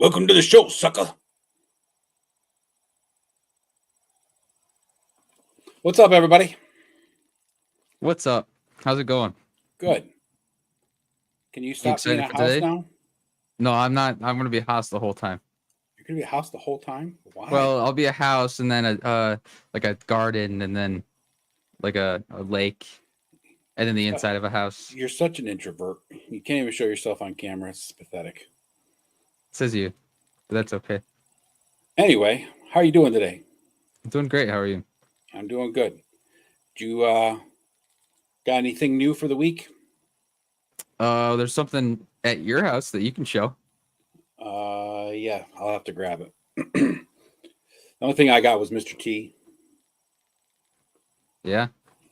Welcome to the show, sucker. What's up, everybody? What's up? How's it going? Good. Can you stop being a excited for house today? now? No, I'm not. I'm gonna be a house the whole time. You're gonna be a house the whole time? Why? Well, I'll be a house and then like a garden and then like a lake and then the inside of a house. You're such an introvert. You can't even show yourself on camera. It's pathetic. Says you, but that's okay. Anyway, how are you doing today? I'm doing great. How are you? I'm doing good. Do you got anything new for the week? There's something at your house that you can show. Yeah, I'll have to grab it. The only thing I got was Mr. T. Yeah,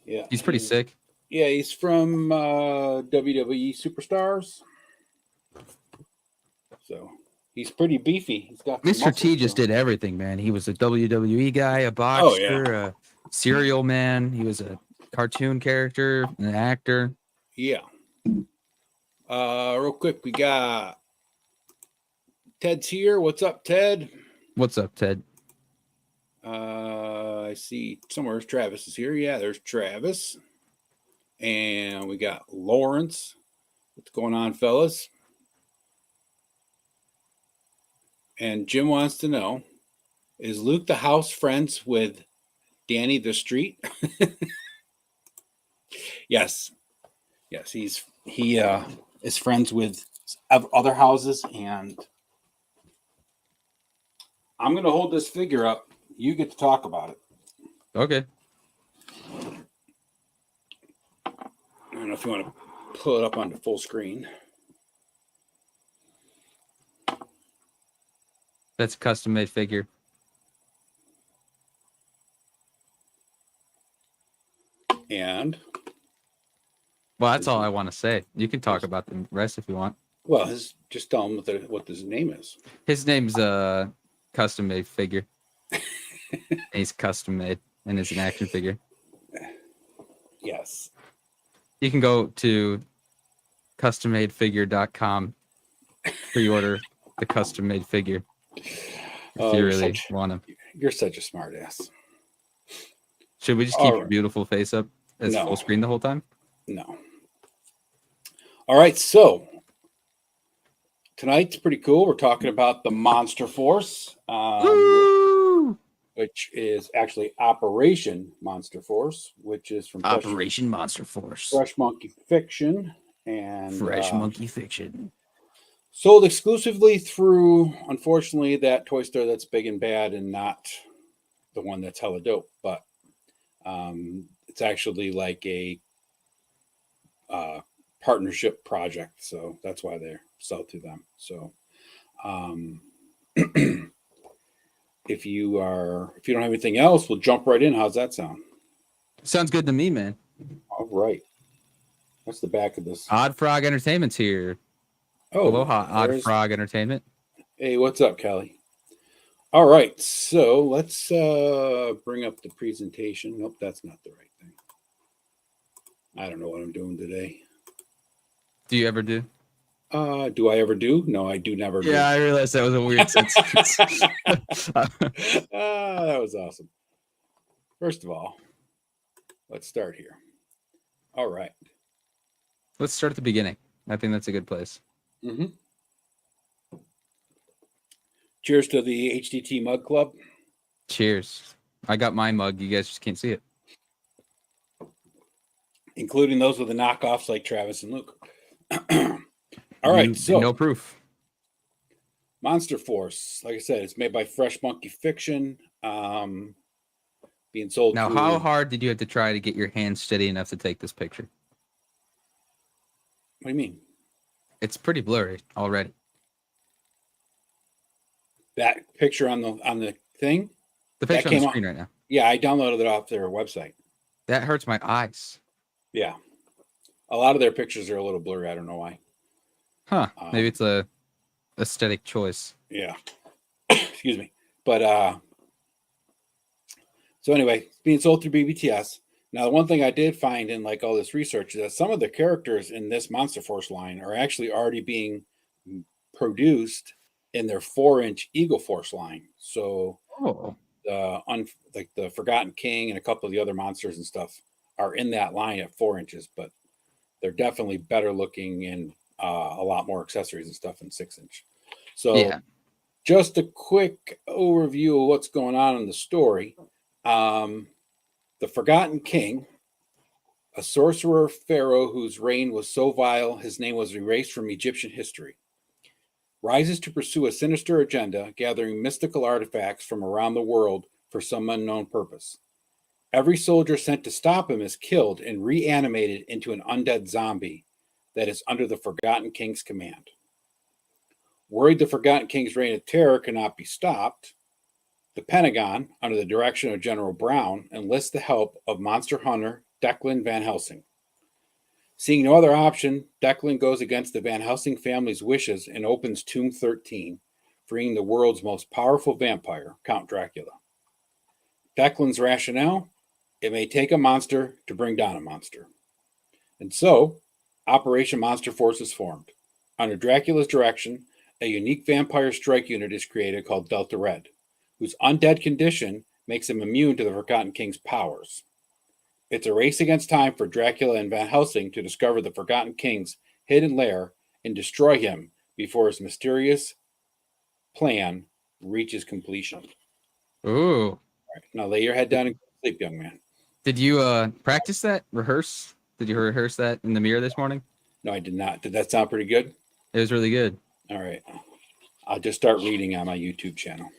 Yeah, he's pretty sick. Yeah, he's from WWE Superstars. So he's pretty beefy. He's got Mr. T just did everything, man. He was a WWE guy, a boxer, a serial man. He was a cartoon character, an actor. Yeah. Real quick, we got Ted's here. What's up, Ted? What's up, Ted? I see somewhere Travis is here. Yeah, there's Travis. And we got Lawrence. What's going on, fellas? And Jim wants to know, is Luke the house friends with Danny the street? Yes. Yes, he is friends with other houses, and I'm going to hold this figure up. You get to talk about it. Okay. I don't know if you want to pull it up onto full screen. That's a custom-made figure. And well, that's all I want to say. You can talk about the rest if you want. Well, just tell him what his name is. His name's custom-made figure. He's custom-made and is an action figure. Yes. You can go to custommadefigure.com, pre-order the custom-made figure if you really want to. You're such a smart ass. Should we just keep your beautiful face up as full screen the whole time? No. All right, so tonight's pretty cool. We're talking about the Monster Force, which is actually Operation Monster Force, which is from Operation Monster Force. Fresh Monkey Fiction. And Fresh Monkey Fiction. Sold exclusively through, unfortunately, that toy store that's big and bad and not the one that's hella dope. But it's actually like a partnership project, so that's why they sell to them. So if you don't have anything else, we'll jump right in. How's that sound? Sounds good to me, man. All right. That's the back of this. Odd Frog Entertainment's here. Oh, aloha, Odd Frog Entertainment. Hey, what's up, Kelly? All right, so let's bring up the presentation. Nope, that's not the right thing. I don't know what I'm doing today. Do you ever do? Do I ever do? No, I do never do. Yeah, I realized that was a weird sentence. That was awesome. First of all, let's start here. All right. Let's start at the beginning. I think that's a good place. Mm-hmm. Cheers to the HDT Mug Club. Cheers. I got my mug. You guys just can't see it. Including those with the knockoffs like Travis and Luke. All right. So no proof. Monster Force. Like I said, it's made by Fresh Monkey Fiction. Being sold. Now, how hard did you have to try to get your hands steady enough to take this picture? What do you mean? It's pretty blurry already. That picture on the thing? The picture on the screen right now. Yeah, I downloaded it off their website. That hurts my eyes. Yeah. A lot of their pictures are a little blurry. I don't know why. Huh. Maybe it's a aesthetic choice. Yeah. Excuse me. But so anyway, it's being sold through BBTS. Now, the one thing I did find in like all this research is that some of the characters in this Monster Force line are actually already being produced in their 4-inch Eagle Force line. So Oh, like the Forgotten King and a couple of the other monsters and stuff are in that line at 4 inches, but they're definitely better looking and a lot more accessories and stuff in 6-inch. So yeah. just a quick overview of what's going on in the story. The Forgotten King, a sorcerer pharaoh whose reign was so vile his name was erased from Egyptian history, rises to pursue a sinister agenda, gathering mystical artifacts from around the world for some unknown purpose. Every soldier sent to stop him is killed and reanimated into an undead zombie that is under the Forgotten King's command. Worried the Forgotten King's reign of terror cannot be stopped, the Pentagon, under the direction of General Brown, enlists the help of monster hunter Declan Van Helsing. Seeing no other option, Declan goes against the Van Helsing family's wishes and opens Tomb 13, freeing the world's most powerful vampire, Count Dracula. Declan's rationale: it may take a monster to bring down a monster. And so, Operation Monster Force is formed. Under Dracula's direction, a unique vampire strike unit is created called Delta Red, whose undead condition makes him immune to the Forgotten King's powers. It's a race against time for Dracula and Van Helsing to discover the Forgotten King's hidden lair and destroy him before his mysterious plan reaches completion. Ooh. All right, now lay your head down and sleep, young man. Did you practice that? Rehearse? Did you rehearse that in the mirror this morning? No, I did not. Did that sound pretty good? It was really good. All right. I'll just start reading on my YouTube channel.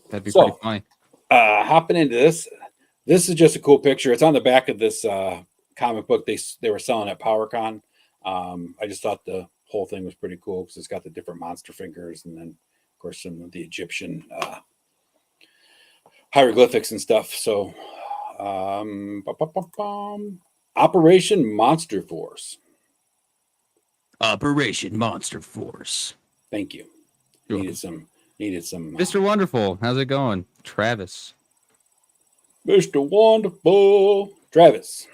That'd be pretty funny. Hopping into this. This is just a cool picture. It's on the back of this comic book they were selling at PowerCon. I just thought the whole thing was pretty cool because it's got the different monster fingers and then, of course, some of the Egyptian hieroglyphics and stuff. So, Operation Monster Force. Operation Monster Force. Thank you. Needed some. Mr. Wonderful, how's it going? Travis. Mr. Wonderful. Travis.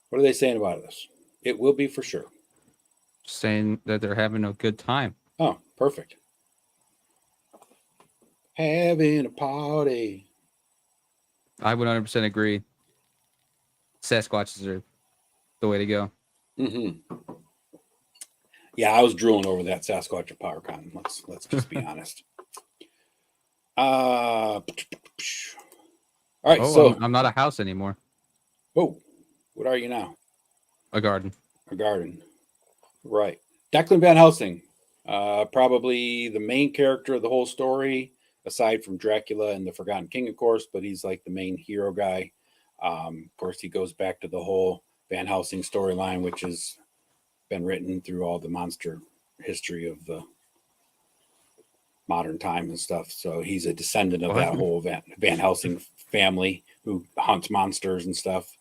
What are they saying about this? It will be for sure. Saying that they're having a good time. Oh, perfect. Having a party. I would 100% agree. Sasquatches are the way to go. Mm-hmm. Yeah, I was drooling over that Sasquatch at PowerCon. Let's just be honest. All right, so I'm not a house anymore. Oh, what are you now? A garden. A garden. Right. Declan Van Helsing, probably the main character of the whole story, aside from Dracula and the Forgotten King, of course, but he's like the main hero guy. Of course, he goes back to the whole Van Helsing storyline, which has been written through all the monster history of the modern time and stuff. So he's a descendant of that whole Van Helsing family who hunts monsters and stuff.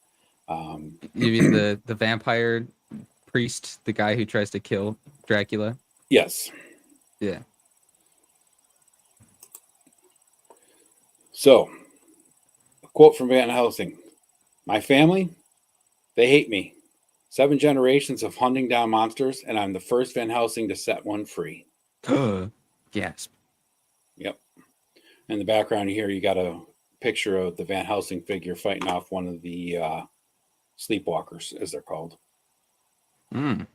You mean the vampire priest, the guy who tries to kill Dracula? Yes. Yeah. So, a quote from Van Helsing: "My family, they hate me. 7 generations of hunting down monsters, and I'm the first Van Helsing to set one free." Gasp. Yep. In the background here, you got a picture of the Van Helsing figure fighting off one of the sleepwalkers, as they're called. Mm.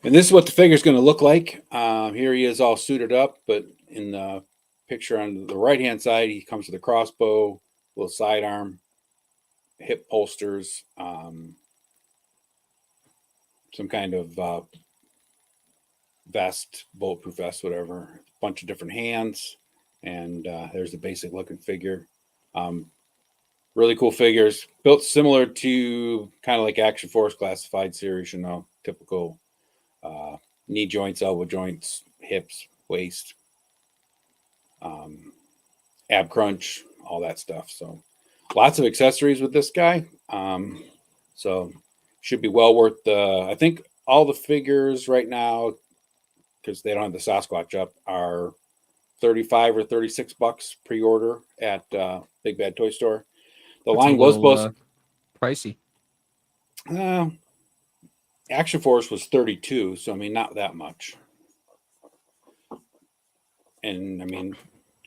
And this is what the figure is going to look like. Here he is all suited up, but in the picture on the right-hand side, he comes with a crossbow, little sidearm, hip holsters, some kind of vest, bulletproof vest, whatever, a bunch of different hands. And there's the basic looking figure. Really cool figures, built similar to kind of like Action Force Classified series, you know, typical knee joints, elbow joints, hips, waist, ab crunch, all that stuff. So lots of accessories with this guy. So should be well worth the, I think all the figures right now, because they don't have the Sasquatch up, are $35 or $36 pre-order at Big Bad Toy Store. The line was supposed pricey. Action Force was 32, so I mean, not that much. And I mean,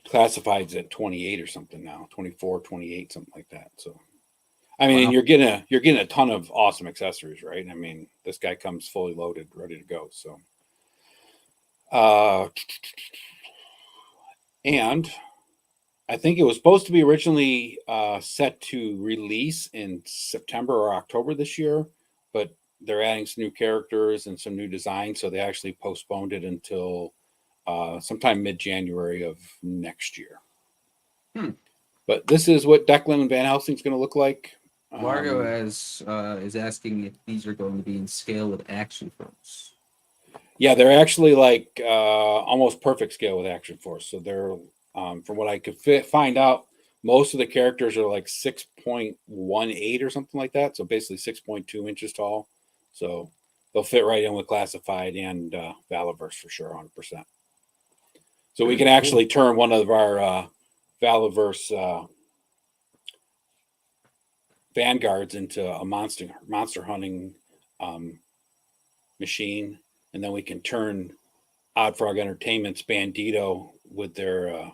classified's at 28 or something now, 24, 28, something like that. So, I mean, Wow. you're getting a ton of awesome accessories, right? I mean, this guy comes fully loaded, ready to go. So, and I think it was supposed to be originally set to release in September or October this year, but they're adding some new characters and some new designs, so they actually postponed it until sometime mid-January of next year. But this is what Declan and Van Helsing's going to look like. Largo is asking if these are going to be in scale with Action Force. Yeah, they're actually like almost perfect scale with Action Force. So they're, from what I could find out, most of the characters are like 6.18 or something like that. So basically 6.2 inches tall. So they'll fit right in with Classified and Valaverse for sure, 100%. So we can actually turn one of our Valaverse Vanguards into a monster hunting machine, and then we can turn Odd Frog Entertainment's Bandito with their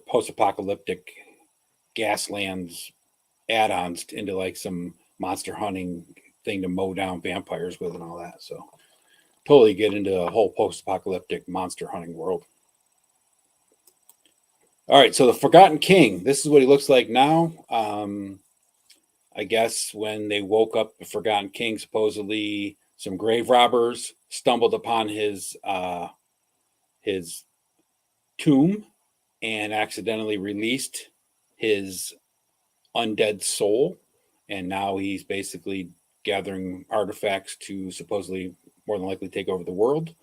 post-apocalyptic Gaslands add-ons into like some monster hunting thing to mow down vampires with and all that. So totally get into a whole post-apocalyptic monster hunting world. All right, so the Forgotten King. This is what he looks like now. I guess when they woke up the Forgotten King, supposedly some grave robbers stumbled upon his tomb and accidentally released his undead soul, and now he's basically gathering artifacts to supposedly more than likely take over the world.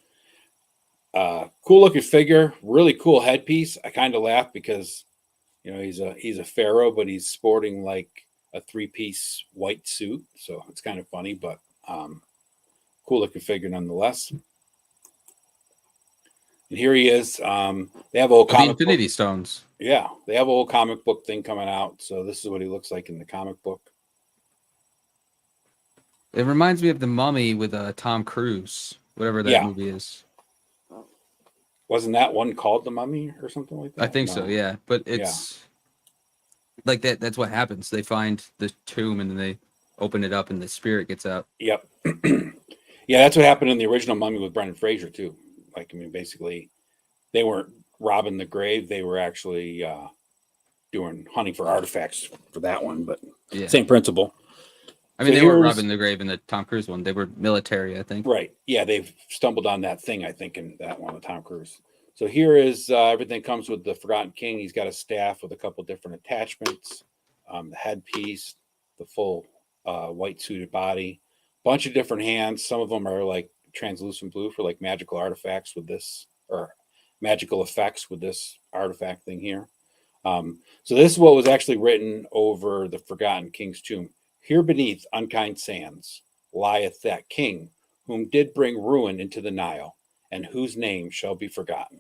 Cool looking figure, really cool headpiece. I kind of laugh because he's a pharaoh, but he's sporting like a 3-piece white suit, so it's kind of funny, but cool looking figure nonetheless. And here he is. They have a whole comic the Infinity book. Stones. Yeah, they have a whole comic book thing coming out. So this is what he looks like in the comic book. It reminds me of The Mummy with Tom Cruise, whatever that movie is. Wasn't that one called The Mummy or something like that? I think so, yeah. But it's like that. That's what happens. They find the tomb and then they open it up and the spirit gets out. Yep. Yeah, that's what happened in the original Mummy with Brendan Fraser too. Like, I mean, basically, they weren't robbing the grave; they were actually hunting for artifacts for that one. But same principle. I mean, they were robbing the grave in the Tom Cruise one. They were military, I think. Right. Yeah, they've stumbled on that thing, I think, in that one with Tom Cruise. So here is everything comes with the Forgotten King. He's got a staff with a couple different attachments, the headpiece, the full white suited body, bunch of different hands. Some of them are like translucent blue for like magical artifacts with this, or magical effects with this artifact thing here. So this is what was actually written over the Forgotten King's tomb. Here beneath unkind sands lieth that king whom did bring ruin into the Nile, and whose name shall be forgotten.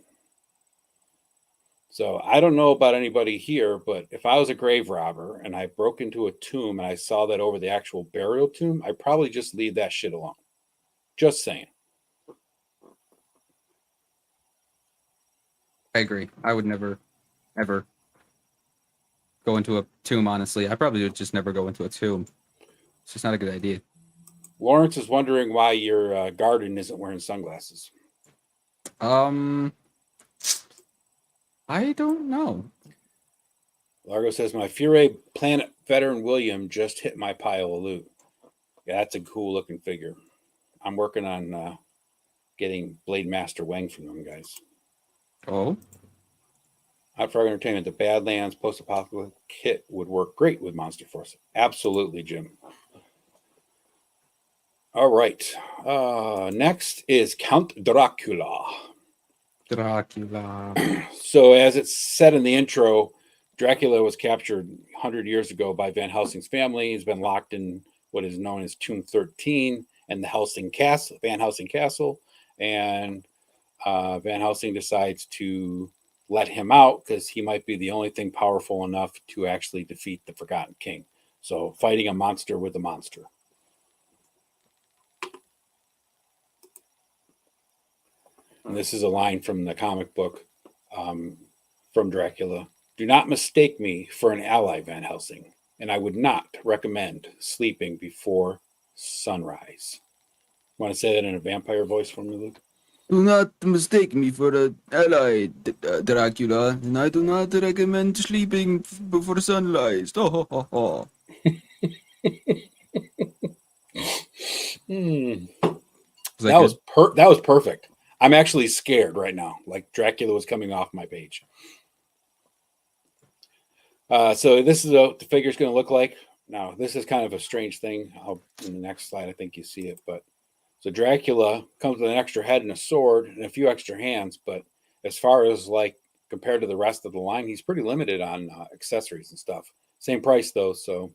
So I don't know about anybody here, but if I was a grave robber and I broke into a tomb and I saw that over the actual burial tomb, I'd probably just leave that shit alone. Just saying. I agree. I would never, ever go into a tomb, honestly. I probably would just never go into a tomb. It's just not a good idea. Lawrence is wondering why your garden isn't wearing sunglasses. I don't know. Largo says, my Fury Planet veteran William just hit my pile of loot. Yeah, that's a cool looking figure. I'm working on getting Blade Master Wang from them guys. Oh? Hot Frog Entertainment, the Badlands post-apocalyptic kit would work great with Monster Force. Absolutely, Jim. All right. Next is Count Dracula. So as it's said in the intro, Dracula was captured 100 years ago by Van Helsing's family. He's been locked in what is known as Tomb 13 and the Van Helsing Castle. And Van Helsing decides to let him out because he might be the only thing powerful enough to actually defeat the Forgotten King. So fighting a monster with a monster. And this is a line from the comic book from Dracula. Do not mistake me for an ally, Van Helsing, and I would not recommend sleeping before sunrise. Want to say that in a vampire voice for me, Luke? Do not mistake me for an ally, Dracula, and I do not recommend sleeping before sunrise. Oh, ho, ho. That was perfect. I'm actually scared right now. Like Dracula was coming off my page. So this is what the figure's going to look like. Now, this is kind of a strange thing. In the next slide, I think you see it. But so Dracula comes with an extra head and a sword and a few extra hands. But as far as like compared to the rest of the line, he's pretty limited on accessories and stuff. Same price though. So,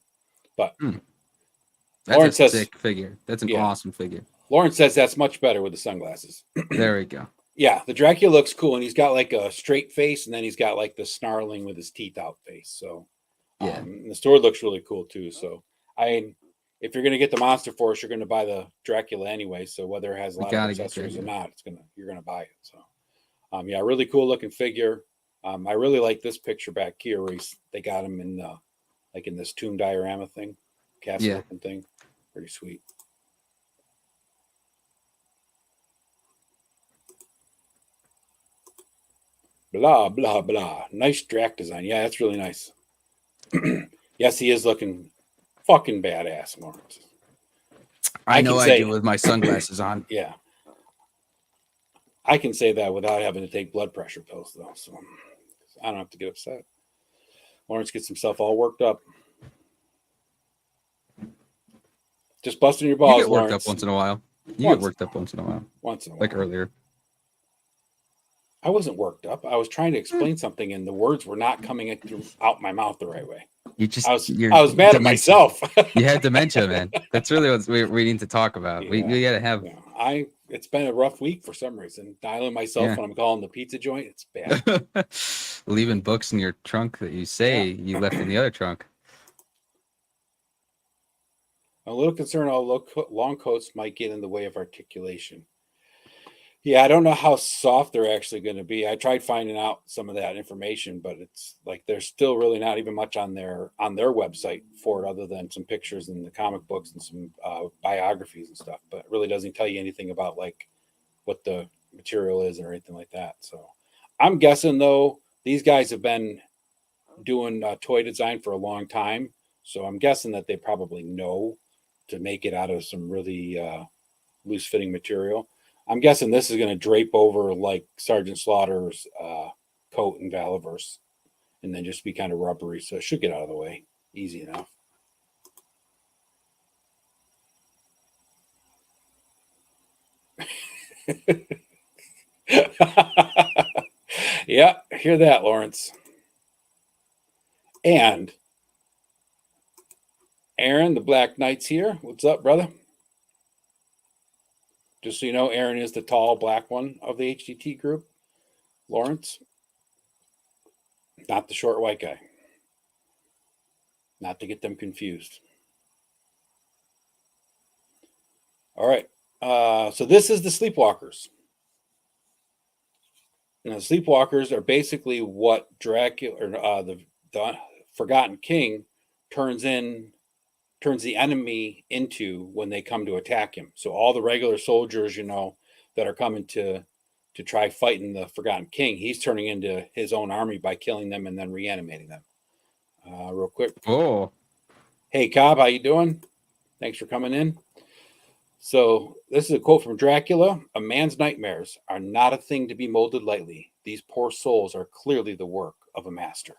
but that's Lawrence a sick figure. That's an awesome figure. Lawrence says that's much better with the sunglasses. There we go. Yeah, the Dracula looks cool, and he's got like a straight face, and then he's got like the snarling with his teeth out face. So, yeah, and the sword looks really cool too. So, if you're gonna get the Monster Force, you're gonna buy the Dracula anyway. So whether it has a lot of accessories or not, you're gonna buy it. So, yeah, really cool looking figure. I really like this picture back here where they got him in like in this tomb diorama thing, castle looking thing. Pretty sweet. Blah, blah, blah. Nice Drac design. Yeah, that's really nice. Yes, he is looking fucking badass, Lawrence. I know I do with my sunglasses on. Yeah. I can say that without having to take blood pressure pills, though. So I don't have to get upset. Lawrence gets himself all worked up. Just busting your balls, You get worked Lawrence. up once in a while. You get worked up once in a while. Once in a while. Like earlier. I wasn't worked up. I was trying to explain something, and the words were not coming out my mouth the right way. I was mad at myself. You had dementia, man. That's really what we need to talk about. Yeah. We got to have. Yeah. It's been a rough week for some reason. Dialing myself when I'm calling the pizza joint, it's bad. Leaving books in your trunk that you say you left in the other trunk. I'm a little concerned all long coats might get in the way of articulation. Yeah, I don't know how soft they're actually going to be. I tried finding out some of that information, but it's like there's still really not even much on their website for it, other than some pictures in the comic books and some biographies and stuff. But it really doesn't tell you anything about like what the material is or anything like that. So I'm guessing though these guys have been doing toy design for a long time, so I'm guessing that they probably know to make it out of some really loose fitting material. I'm guessing this is going to drape over like Sergeant Slaughter's coat in Valiverse and then just be kind of rubbery. So it should get out of the way. Easy enough. Yeah, hear that, Lawrence. And Aaron, the Black Knight's here. What's up, brother? Just so you know, Aaron is the tall black one of the HDT group. Lawrence, not the short white guy. Not to get them confused. All right. So this is the Sleepwalkers. Now, the Sleepwalkers are basically what Dracula, or the Forgotten King, turns the enemy into when they come to attack him. So all the regular soldiers, that are coming to try fighting the Forgotten King, he's turning into his own army by killing them and then reanimating them. Real quick. Oh. Hey, Cobb, how you doing? Thanks for coming in. So this is a quote from Dracula. A man's nightmares are not a thing to be molded lightly. These poor souls are clearly the work of a master.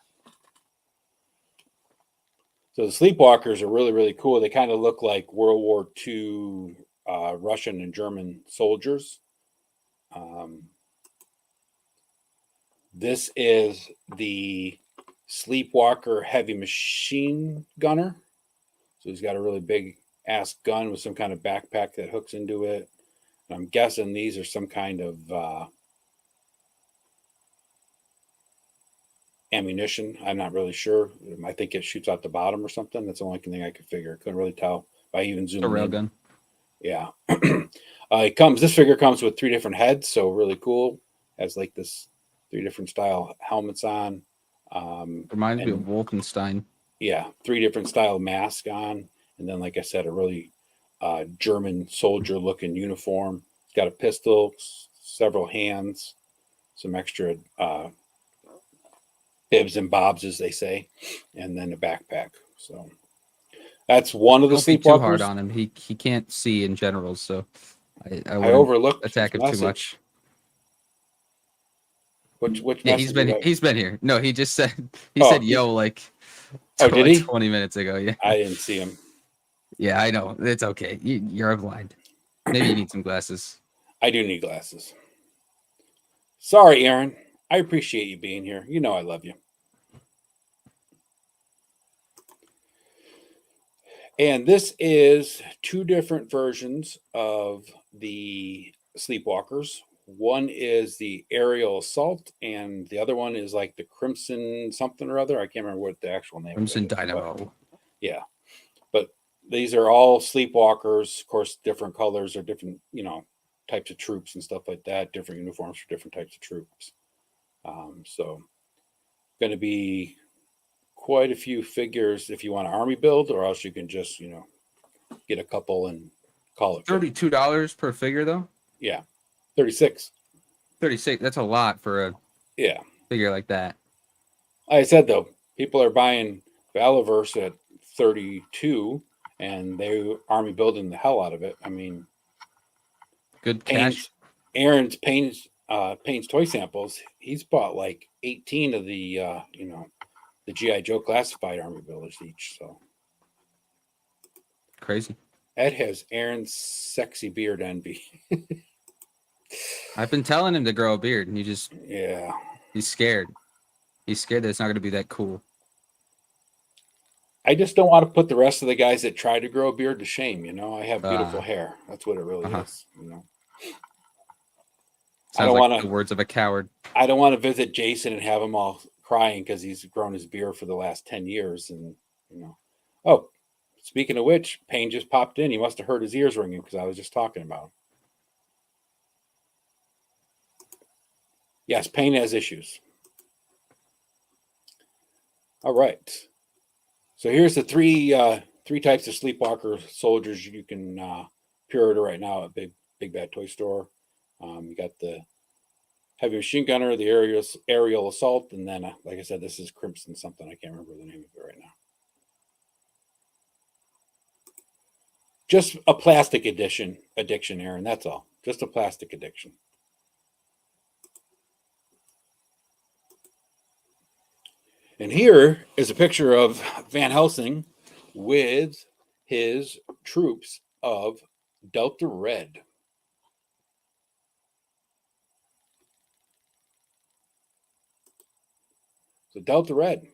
So the Sleepwalkers are really, really cool. They kind of look like World War II Russian and German soldiers. This is the Sleepwalker heavy machine gunner. So he's got a really big ass gun with some kind of backpack that hooks into it. And I'm guessing these are some kind of ammunition. I'm not really sure. I think it shoots out the bottom or something. That's the only thing I could figure. Couldn't really tell by even zooming in. Railgun. Yeah. This figure comes with 3 different heads, so really cool. Has like this 3 different style helmets on. Reminds me of And Wolfenstein. yeah, 3 different style mask on. And then, like I said, a really German soldier looking uniform. It's got a pistol, several hands, some extra bibs and bobs, as they say, and then a backpack. So that's one of the Don't be too hard sleepwalkers. on him. He can't see in general, so I I wouldn't overlooked his attack him too message. much. Which Yeah, message? he's been here. No, he just said Oh, yo like did he? 20 minutes ago. Yeah. I didn't see him. Yeah, I know. It's okay. You're blind. Maybe you need some glasses. I do need glasses. Sorry, Aaron. I appreciate you being here. You know I love you. And this is 2 different versions of the Sleepwalkers. One is the aerial assault, and the other one is like the Crimson something or other. I can't remember what the actual name Crimson of it is. Dynamo. Yeah. But these are all Sleepwalkers. Of course, different colors or different, types of troops and stuff like that. Different uniforms for different types of troops. So, going to be quite a few figures if you want an army build, or else you can just, get a couple and call it $32 per figure though. Yeah, 36. 36. That's a lot for a Yeah. figure like that. Like I said though, people are buying Valaverse at 32, and they army building the hell out of it. I mean, Good cash. Aaron's Payne's toy samples. He's bought like 18 of the the GI Joe classified army builders each. So crazy. Ed has Aaron's sexy beard envy. I've been telling him to grow a beard, and he's scared. He's scared that it's not going to be that cool. I just don't want to put the rest of the guys that try to grow a beard to shame. I have beautiful hair. That's what it really is. Sounds like the words of a coward. I don't want to visit Jason and have him all crying because he's grown his beard for the last 10 years. And, oh, speaking of which, Payne just popped in. He must have heard his ears ringing because I was just talking about him. Yes, Payne has issues. All right. So here's the three types of Sleepwalker soldiers you can pre-order right now at Big Bad Toy Store. You got the heavy machine gunner, the aerial assault, and then, like I said, this is Crimson something. I can't remember the name of it right now. Just a plastic addiction, Aaron. That's all. Just a plastic addiction. And here is a picture of Van Helsing with his troops of Delta Red. So Delta Red,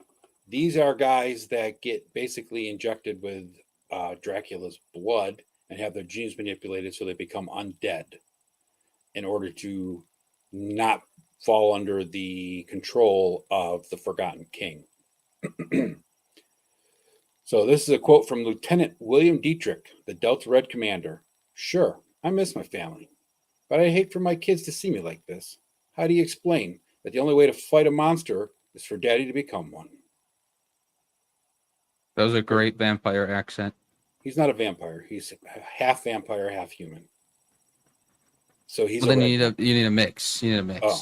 these are guys that get basically injected with Dracula's blood and have their genes manipulated so they become undead in order to not fall under the control of the Forgotten King. So this is a quote from Lieutenant William Dietrich, the Delta Red commander. Sure, I miss my family, but I hate for my kids to see me like this. How do you explain that the only way to fight a monster is for daddy to become one? That was a great vampire accent. He's not a vampire. He's half vampire, half human. So he's. Well, then you need a mix. You need a mix. Oh.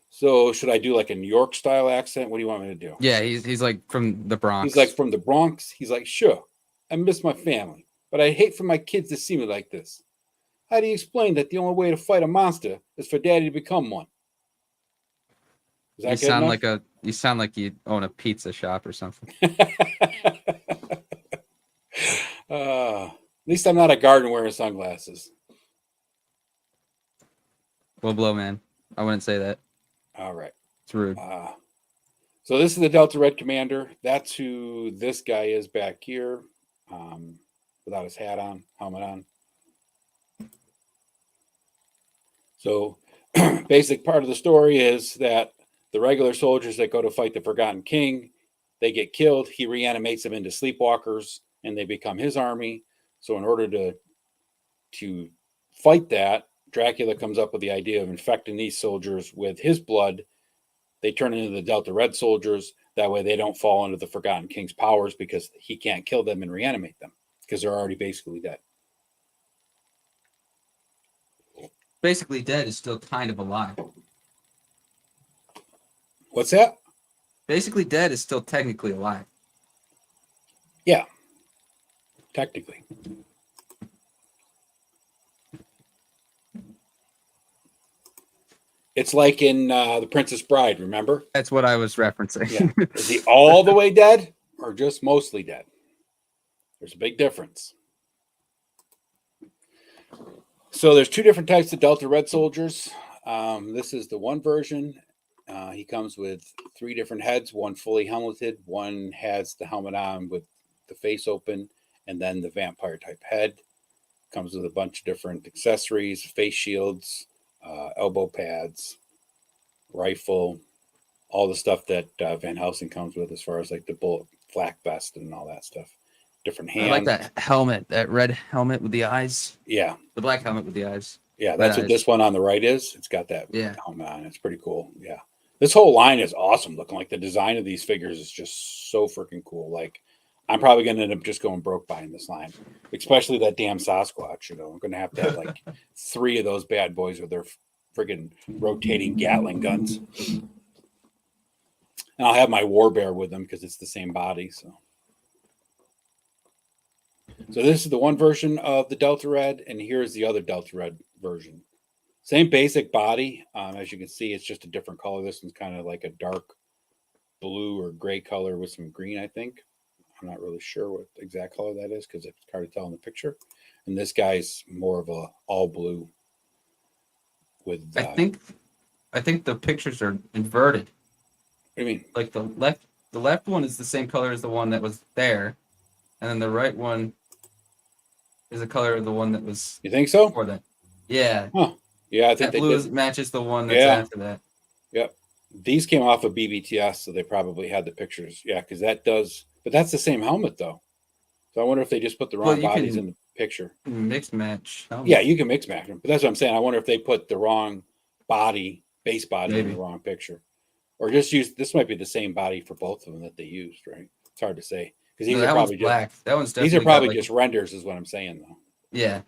So should I do like a New York style accent? What do you want me to do? Yeah, he's like from the Bronx. He's like from the Bronx. He's like, sure, I miss my family, but I hate for my kids to see me like this. How do you explain that the only way to fight a monster is for daddy to become one? You sound like you own a pizza shop or something. At least I'm not a garden wearing sunglasses. Low blow, man. I wouldn't say that. All right. It's rude. So this is the Delta Red commander. That's who this guy is back here, without his helmet on. So basic part of the story is that the regular soldiers that go to fight the Forgotten King, they get killed. He reanimates them into sleepwalkers, and they become his army. So in order to fight that, Dracula comes up with the idea of infecting these soldiers with his blood. They turn into the Delta Red soldiers. That way they don't fall under the Forgotten King's powers because he can't kill them and reanimate them because they're already basically dead. Basically dead is still kind of alive. What's that? Basically dead is still technically alive. Yeah, technically. It's like in The Princess Bride, remember? That's what I was referencing. Yeah. Is he all the way dead or just mostly dead? There's a big difference. So there's two different types of Delta Red soldiers. This is the one version. He comes with 3 different heads, one fully helmeted, one has the helmet on with the face open, and then the vampire type head. Comes with a bunch of different accessories, face shields, elbow pads, rifle, all the stuff that Van Helsing comes with as far as like the bullet flak vest and all that stuff. Different hands. I like that helmet, that red helmet with the eyes. Yeah. The black helmet with the eyes. Yeah, that's what this one on the right is. It's got that helmet on. It's pretty cool. Yeah. This whole line is awesome looking. Like the design of these figures is just so freaking cool. Like I'm probably going to end up just going broke buying this line, especially that damn Sasquatch. You know, I'm going to have like 3 of those bad boys with their friggin' rotating Gatling guns. And I'll have my War Bear with them because it's the same body. So this is the one version of the Delta Red, and here's the other Delta Red version. Same basic body. As you can see, it's just a different color. This one's kind of like a dark blue or gray color with some green, I think. I'm not really sure what exact color that is because it's hard to tell in the picture. And this guy's more of a all blue with I think the pictures are inverted. What do you mean? Like the left one is the same color as the one that was there, and then the right one is the color of the one that was. You think so? Before that. Yeah. Huh. Yeah, I think that blue matches the one that's after that. Yep. These came off of BBTS, so they probably had the pictures. Yeah, because that does. But that's the same helmet, though. So I wonder if they just put the wrong bodies in the picture. Mix match. Helmet. Yeah, you can mix match them. But that's what I'm saying. I wonder if they put the wrong base body in the wrong picture. Or just use, this might be the same body for both of them that they used, right? It's hard to say. Because these are probably black. That one's these are probably just renders, is what I'm saying, though. Yeah.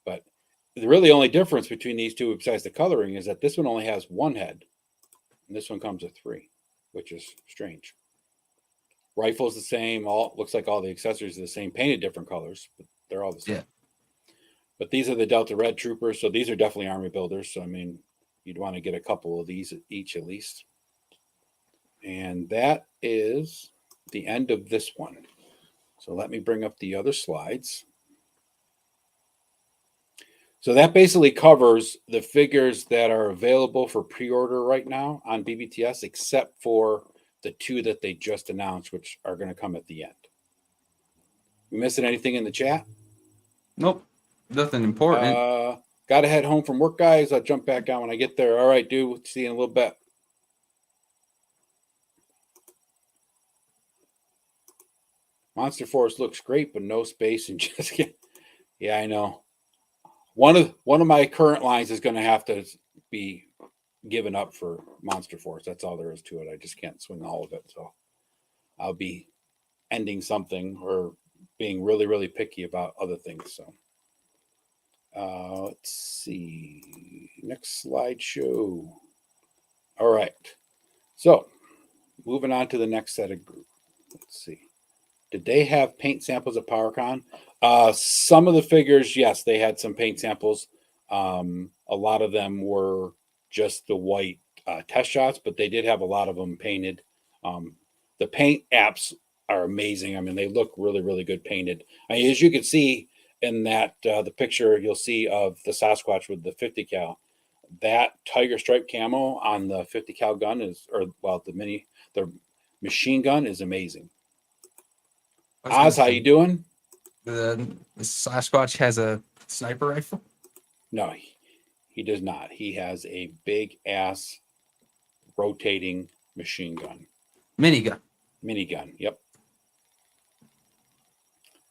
But the really only difference between these two, besides the coloring, is that this one only has 1 head. And this one comes with 3, which is strange. Rifle's the same. Looks like all the accessories are the same, painted different colors, but they're all the same. Yeah. But these are the Delta Red troopers, so these are definitely army builders. So I mean, you'd want to get a couple of these each at least. And that is the end of this one. So let me bring up the other slides. So that basically covers the figures that are available for pre-order right now on BBTS, except for the 2 that they just announced, which are going to come at the end. You missing anything in the chat? Nope. Nothing important. Got to head home from work, guys. I'll jump back on when I get there. All right, dude. See you in a little bit. Monster Force looks great, but no space and just get. Yeah, I know. One of my current lines is going to have to be given up for Monster Force. That's all there is to it. I just can't swing all of it. So I'll be ending something or being really, really picky about other things. So let's see. Next slideshow. All right. So moving on to the next set of group. Let's see. Did they have paint samples at PowerCon? Some of the figures, yes, they had some paint samples. A lot of them were just the white test shots, but they did have a lot of them painted. The paint apps are amazing. I mean, they look really, really good painted. I mean, as you can see in that the picture you'll see of the Sasquatch with the 50 cal, that tiger stripe camo on the 50 cal gun the machine gun is amazing. Oz, how you doing? The Sasquatch has a sniper rifle? No, he does not. He has a big ass rotating machine gun. Minigun. Minigun, yep.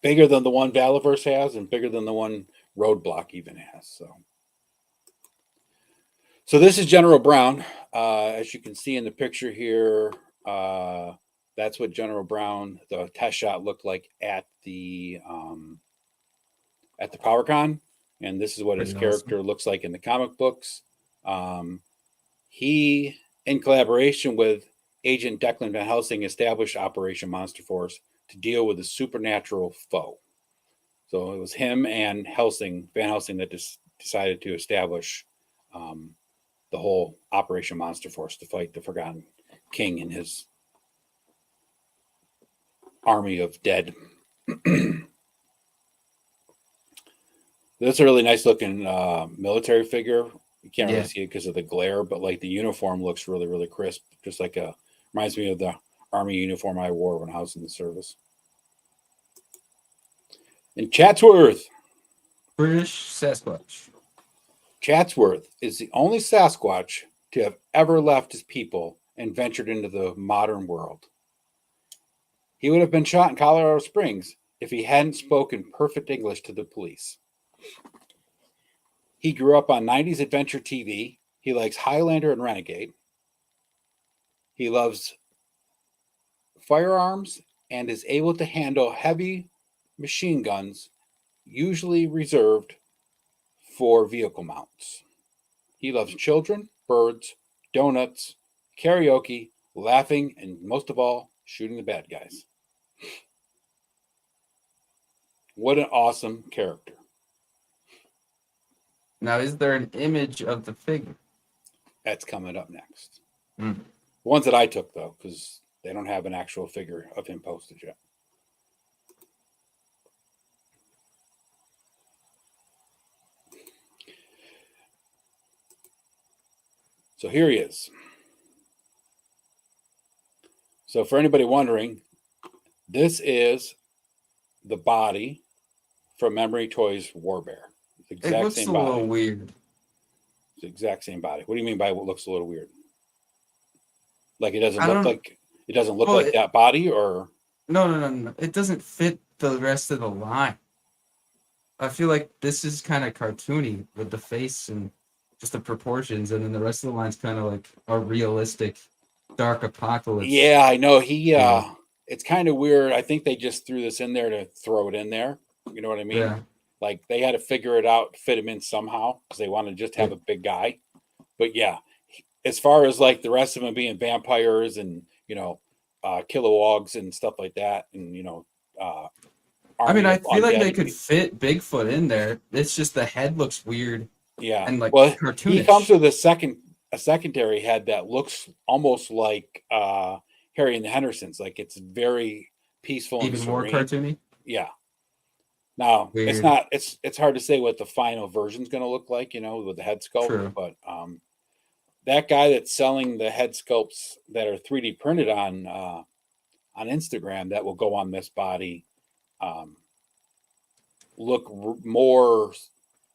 bigger than the one Valaverse has, and bigger than the one Roadblock even has. So this is General Brown. As you can see in the picture here, that's what General Brown, the test shot, looked like at the PowerCon, and this is what his character looks like in the comic books. He, in collaboration with Agent Declan Van Helsing, established Operation Monster Force to deal with a supernatural foe. So it was him and Van Helsing, that decided to establish the whole Operation Monster Force to fight the Forgotten King and his army of dead. That's a really nice looking military figure. You can't really see it because of the glare, but like the uniform looks really, really crisp. Just like reminds me of the army uniform I wore when I was in the service. And Chatsworth, British Sasquatch. Chatsworth is the only Sasquatch to have ever left his people and ventured into the modern world. He would have been shot in Colorado Springs if he hadn't spoken perfect English to the police. He grew up on 90s adventure TV. He likes Highlander and Renegade. He loves firearms and is able to handle heavy machine guns, usually reserved for vehicle mounts. He loves children, birds, donuts, karaoke, laughing, and most of all, shooting the bad guys. What an awesome character. Now, is there an image of the figure? That's coming up next. The ones that I took, though, because they don't have an actual figure of him posted yet. So here he is. So for anybody wondering, this is the body from Memory Toys Warbear. It looks a little weird. It's the exact same body. What do you mean by what looks a little weird? Like it doesn't look like that body, or no. It doesn't fit the rest of the line. I feel like this is kind of cartoony with the face and just the proportions, and then the rest of the line's kind of like a realistic dark apocalypse. Yeah, I know. It's kind of weird. I think they just threw this in there to throw it in there. You know what I mean? Yeah. Like they had to figure it out, fit him in somehow, because they want to just have a big guy. But yeah, as far as like the rest of them being vampires and Kilowoggs and stuff like that, and I feel like they could fit Bigfoot in there. It's just the head looks weird. Yeah, and cartoonish. He comes with a secondary head that looks almost like Harry and the Hendersons. Like it's very peaceful, even more cartoony. Yeah. Now it's hard to say what the final version's going to look like, with the head sculpt. True. But that guy that's selling the head sculpts that are 3D printed on Instagram that will go on this body look more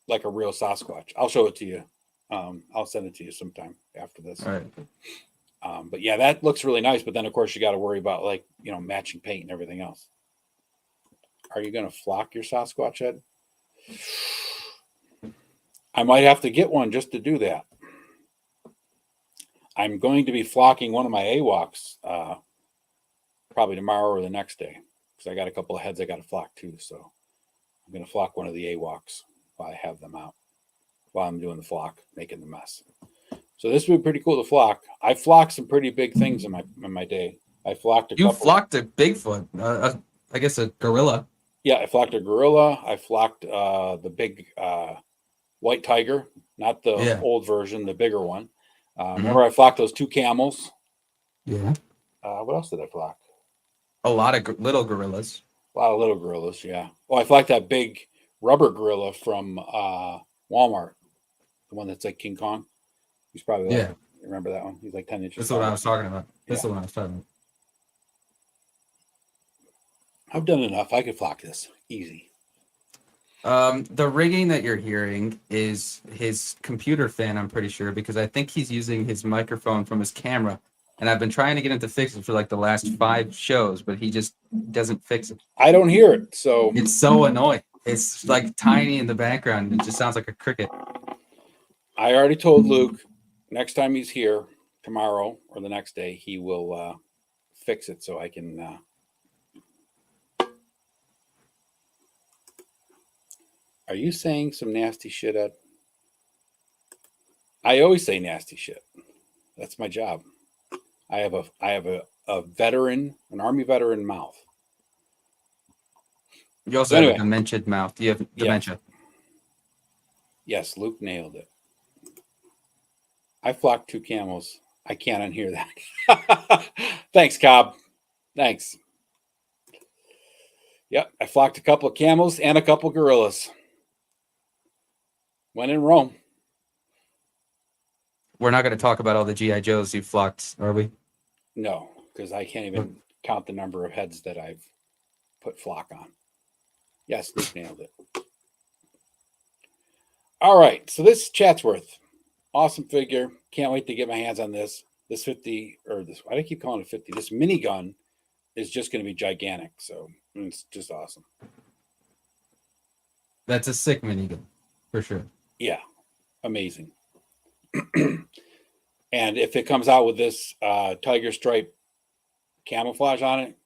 like a real Sasquatch. I'll show it to you. I'll send it to you sometime after this. All right. But yeah, that looks really nice. But then of course you got to worry about matching paint and everything else. Are you going to flock your Sasquatch head? I might have to get one just to do that. I'm going to be flocking one of my AWOCs probably tomorrow or the next day, because I got a couple of heads I got to flock too. So I'm going to flock one of the AWOCs while I have them out, while I'm doing the flock, making the mess. So this would be pretty cool to flock. I flocked some pretty big things in my day. I flocked a couple. You flocked a Bigfoot, I guess a gorilla. Yeah, I flocked a gorilla. I flocked the big white tiger, not the old version, the bigger one. Remember, I flocked those 2 camels. Yeah. What else did I flock? A lot of little gorillas. A lot of little gorillas, yeah. Oh, I flocked that big rubber gorilla from Walmart, the one that's like King Kong. He's probably remember that one? He's like 10 inches. That's what I was talking about. That's the one I was talking about. I've done enough. I could flock this easy. The rigging that you're hearing is his computer fan, I'm pretty sure, because I think he's using his microphone from his camera And I've been trying to get him to fix it for like the last 5 shows, but he just doesn't fix it. I don't hear it, so It's so annoying. It's like tiny in the background. It just sounds like a cricket. I already told Luke next time he's here, tomorrow or the next day, he will fix it so I can. Are you saying some nasty shit, Ed? I always say nasty shit. That's my job. I have a veteran, an Army veteran mouth. You also have a dementia mouth. You have dementia. Yes, Luke nailed it. I flocked 2 camels. I can't unhear that. Thanks, Cobb. Thanks. Yep, I flocked a couple of camels and a couple of gorillas. When in Rome. We're not going to talk about all the G.I. Joes you flocked, are we? No, because I can't even count the number of heads that I've put flock on. Yes, Luke nailed it. All right, so this is Chatsworth. Awesome figure. Can't wait to get my hands on this. This 50, or this, why do I keep calling it 50? This minigun is just going to be gigantic. So it's just awesome. That's a sick minigun, for sure. Yeah, amazing. And if it comes out with this tiger stripe camouflage on it,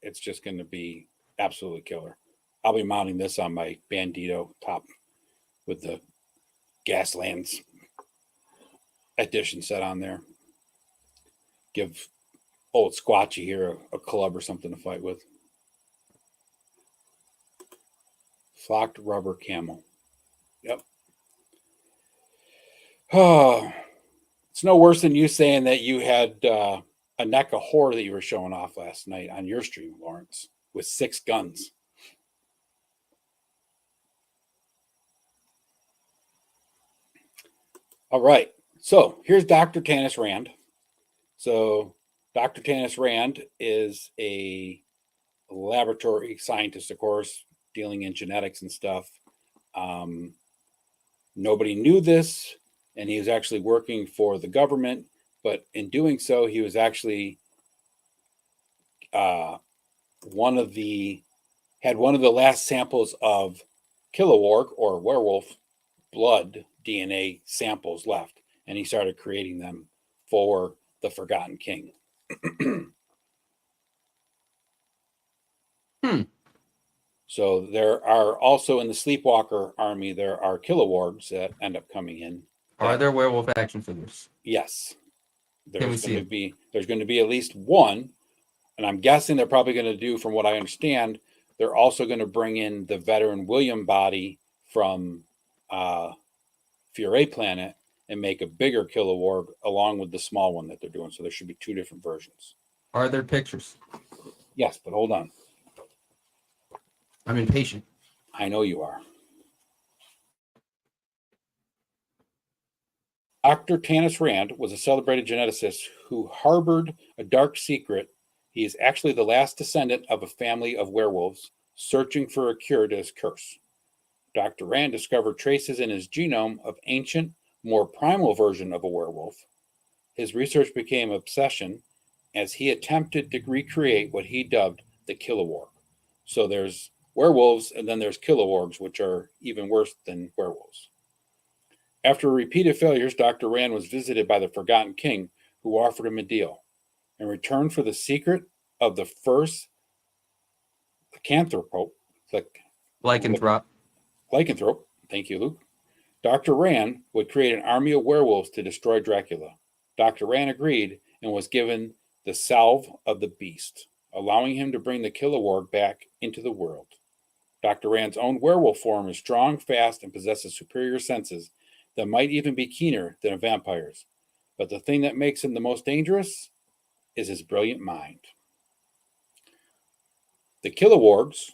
it's just going to be absolutely killer. I'll be mounting this on my Bandito top with the Gaslands edition set on there. Give old Squatchy here a club or something to fight with. Flocked rubber camel. Yep. Oh, it's no worse than you saying that you had a neck of horror that you were showing off last night on your stream, Lawrence, with 6 guns. All right. So here's Dr. Tanis Rand. So Dr. Tanis Rand is a laboratory scientist, of course, dealing in genetics and stuff. Nobody knew this, and he was actually working for the government, but in doing so, he was actually one of the last samples of Kilowog or werewolf blood DNA samples left, and he started creating them for the Forgotten King. So there are also in the Sleepwalker army, there are Kilowargs that end up coming in. Are there werewolf action figures? Yes. There's going to be at least one, and I'm guessing they're probably going to do, from what I understand, they're also going to bring in the veteran William body from Fury Planet and make a bigger Kilowog along with the small one that they're doing. So there should be 2 different versions. Are there pictures? Yes, but hold on. I'm impatient. I know you are. Dr. Tanis Rand was a celebrated geneticist who harbored a dark secret. He is actually the last descendant of a family of werewolves searching for a cure to his curse. Dr. Rand discovered traces in his genome of ancient, more primal version of a werewolf. His research became an obsession as he attempted to recreate what he dubbed the Kilowog. So there's werewolves, and then there's Kilowargs, which are even worse than werewolves. After repeated failures, Dr. Rand was visited by the Forgotten King, who offered him a deal. In return for the secret of the first lycanthrope, thank you, Luke, Dr. Rand would create an army of werewolves to destroy Dracula. Dr. Rand agreed and was given the salve of the beast, allowing him to bring the Kilowog back into the world. Dr. Rand's own werewolf form is strong, fast, and possesses superior senses that might even be keener than a vampire's. But the thing that makes him the most dangerous is his brilliant mind. The Kilowargs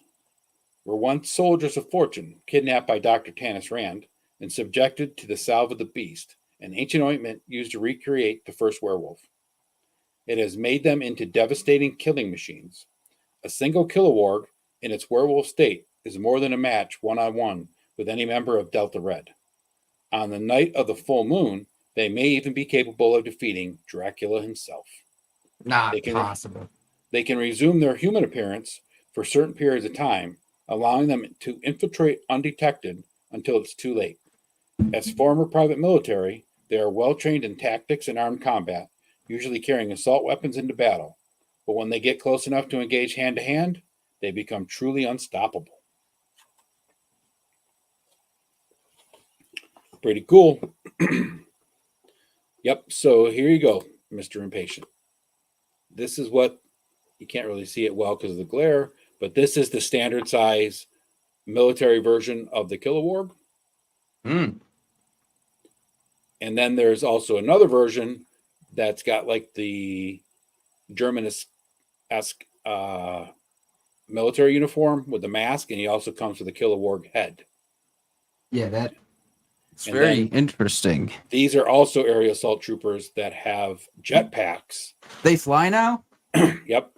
were once soldiers of fortune, kidnapped by Dr. Tanis Rand and subjected to the salve of the beast, an ancient ointment used to recreate the first werewolf. It has made them into devastating killing machines. A single Kilowog in its werewolf state is more than a match one-on-one with any member of Delta Red. On the night of the full moon, they may even be capable of defeating Dracula himself. Not They can possible. they can resume their human appearance for certain periods of time, allowing them to infiltrate undetected until it's too late. As former private military, they are well trained in tactics and armed combat, usually carrying assault weapons into battle. But when they get close enough to engage hand to hand, they become truly unstoppable. Pretty cool. Yep. So here you go, Mr. Impatient. This is what you can't really see it well because of the glare, but this is the standard size military version of the Kilowog. Mm. And then there's also another version that's got like the German-esque military uniform with the mask, and he also comes with a Kilowog head. Yeah, that's And very then interesting. these are also area assault troopers that have jetpacks. They fly now? Yep.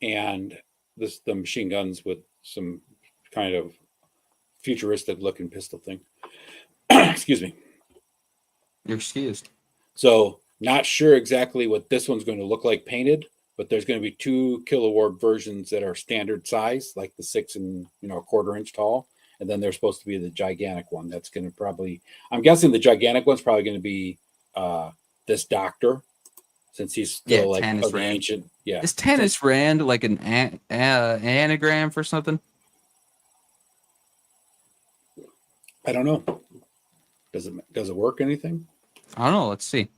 And the machine guns with some kind of futuristic looking pistol thing. Excuse me. You're excused. So not sure exactly what this one's going to look like painted, but there's going to be 2 Kilowog versions that are standard size, like the 6 and a quarter inch tall. And then there's supposed to be the gigantic one. That's going to probably, I'm guessing the gigantic one's probably going to be this doctor, since he's still like Tanis of the Rand. ancient. Yeah. Is Tanis Rand like an anagram for something? I don't know. Does it work anything? I don't know. Let's see.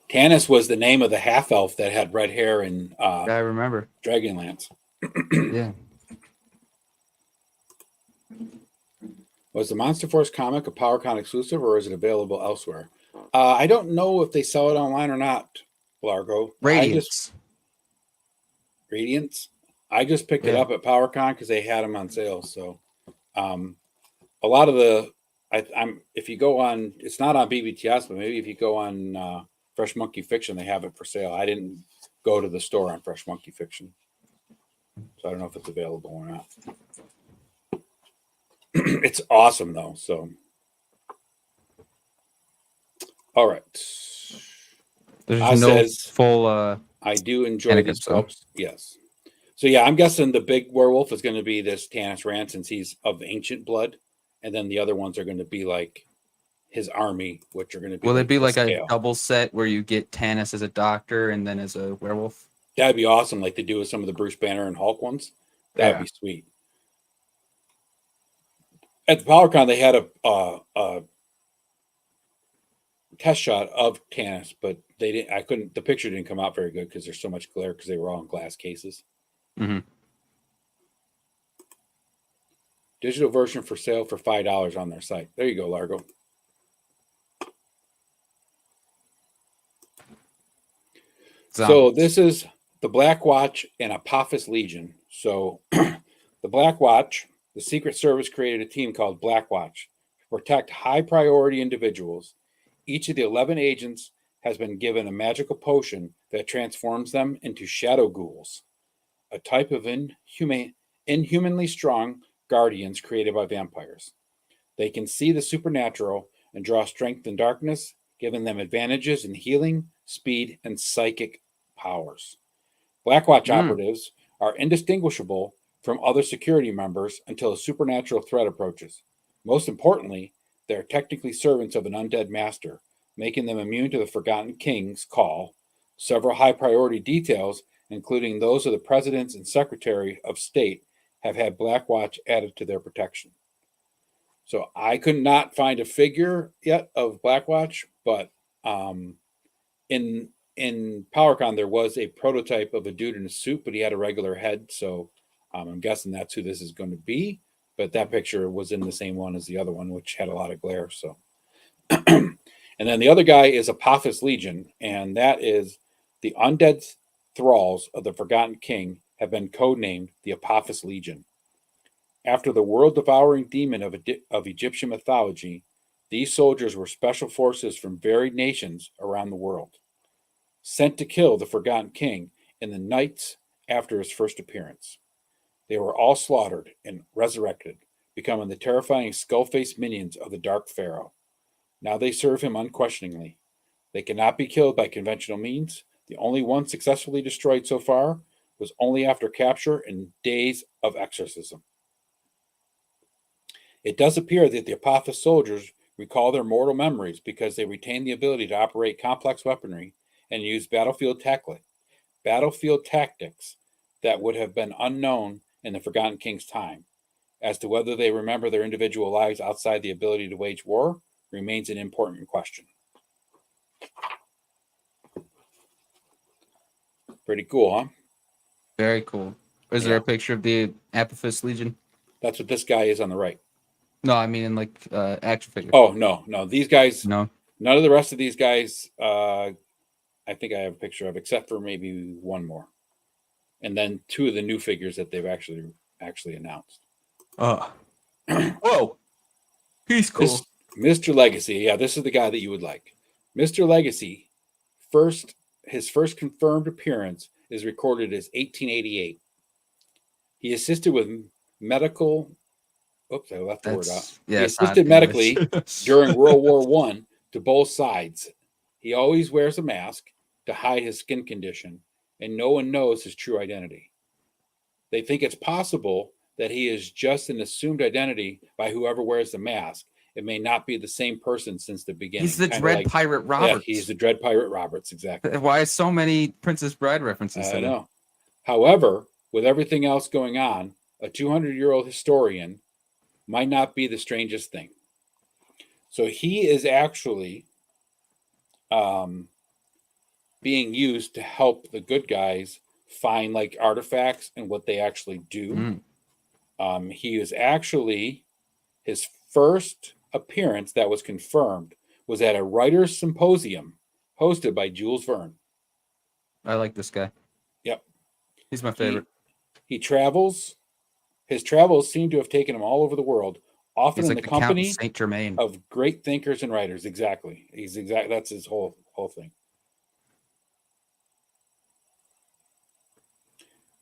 Tanis was the name of the half elf that had red hair in I remember. Dragonlance. Yeah. Was the Monster Force comic a PowerCon exclusive, or is it available elsewhere? I don't know if they sell it online or not, Largo. Radiance. Radiance. I just picked it up at PowerCon because they had them on sale. So a lot of if you go on, it's not on BBTS, but maybe if you go on Fresh Monkey Fiction, they have it for sale. I didn't go to the store on Fresh Monkey Fiction, so I don't know if it's available or not. It's awesome though. So, all right. There's says, full. I do enjoy these so. books. Yes. So yeah, I'm guessing the big werewolf is going to be this Tanis Rand, since he's of ancient blood, and then the other ones are going to be like his army, which are going to be. Will it be like a double set where you get Tanis as a doctor and then as a werewolf? That'd be awesome, like they do with some of the Bruce Banner and Hulk ones. That'd be sweet. At the PowerCon, they had a test shot of Tanis, but they didn't. I couldn't. The picture didn't come out very good because there's so much glare because they were all in glass cases. Mm-hmm. Digital version for sale for $5 on their site. There you go, Largo. So this is the Black Watch and Apophis Legion. So the Black Watch, the Secret Service created a team called Black Watch to protect high priority individuals. Each of the 11 agents has been given a magical potion that transforms them into shadow ghouls, a type of inhumanly strong guardians created by vampires. They can see the supernatural and draw strength in darkness, giving them advantages in healing, speed, and psychic powers. Blackwatch operatives are indistinguishable from other security members until a supernatural threat approaches. Most importantly, they are technically servants of an undead master, making them immune to the Forgotten King's call. Several high-priority details, including those of the President and Secretary of State, have had Blackwatch added to their protection. So I could not find a figure yet of Blackwatch, but in PowerCon there was a prototype of a dude in a suit, but he had a regular head. So I'm guessing that's who this is going to be. But that picture was in the same one as the other one, which had a lot of glare. So, and then the other guy is Apophis Legion, and that is the undead thralls of the Forgotten King have been codenamed the Apophis Legion. After the world-devouring demon of Egyptian mythology, these soldiers were special forces from varied nations around the world, sent to kill the Forgotten King in the nights after his first appearance. They were all slaughtered and resurrected, becoming the terrifying skull-faced minions of the Dark Pharaoh. Now they serve him unquestioningly. They cannot be killed by conventional means. The only one successfully destroyed so far was only after capture and days of exorcism. It does appear that the Apophis soldiers recall their mortal memories because they retain the ability to operate complex weaponry and use battlefield tactics that would have been unknown in the Forgotten King's time. As to whether they remember their individual lives outside the ability to wage war remains an important question. Pretty cool, huh? Very cool. Is there a picture of the Apophis Legion? That's what this guy is on the right. No, I mean in like action figure. Oh, no. These guys, No. none of the rest of these guys, I think I have a picture of, except for maybe one more. And then two of the new figures that they've actually announced. Oh. Whoa. He's cool. Mr. Legacy. Yeah, this is the guy that you would like. Mr. Legacy, his first confirmed appearance is recorded as 1888. He assisted with medical. Oops, I left the word out. Yeah, he assisted medically during World War I to both sides. He always wears a mask to hide his skin condition, and no one knows his true identity. They think it's possible that he is just an assumed identity by whoever wears the mask. It may not be the same person since the beginning. He's the Dread Pirate Roberts. Yeah, he's the Dread Pirate Roberts, exactly. Why so many Princess Bride references? I know. However, with everything else going on, a 200-year-old historian might not be the strangest thing. So he is actually being used to help the good guys find like artifacts and what they actually do. He is actually, his first appearance that was confirmed was at a writers' symposium hosted by Jules Verne. I like this guy. Yep. He's my favorite. He travels. His travels seem to have taken him all over the world, often in the company Saint Germain of great thinkers and writers. Exactly. That's his whole thing.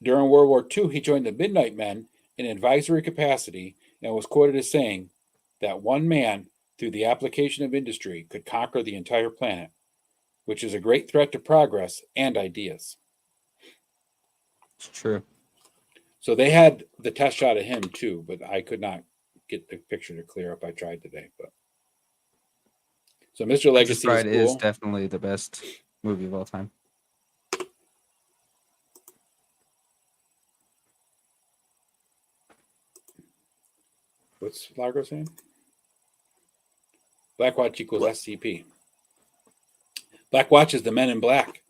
During World War II, he joined the Midnight Men in advisory capacity and was quoted as saying that one man, through the application of industry, could conquer the entire planet, which is a great threat to progress and ideas. It's true. So they had the test shot of him too, but I could not get the picture to clear up. I tried today, but so Mr. Legacy is definitely the best movie of all time. What's Largo saying? Black Watch equals SCP. Black Watch is the Men in Black.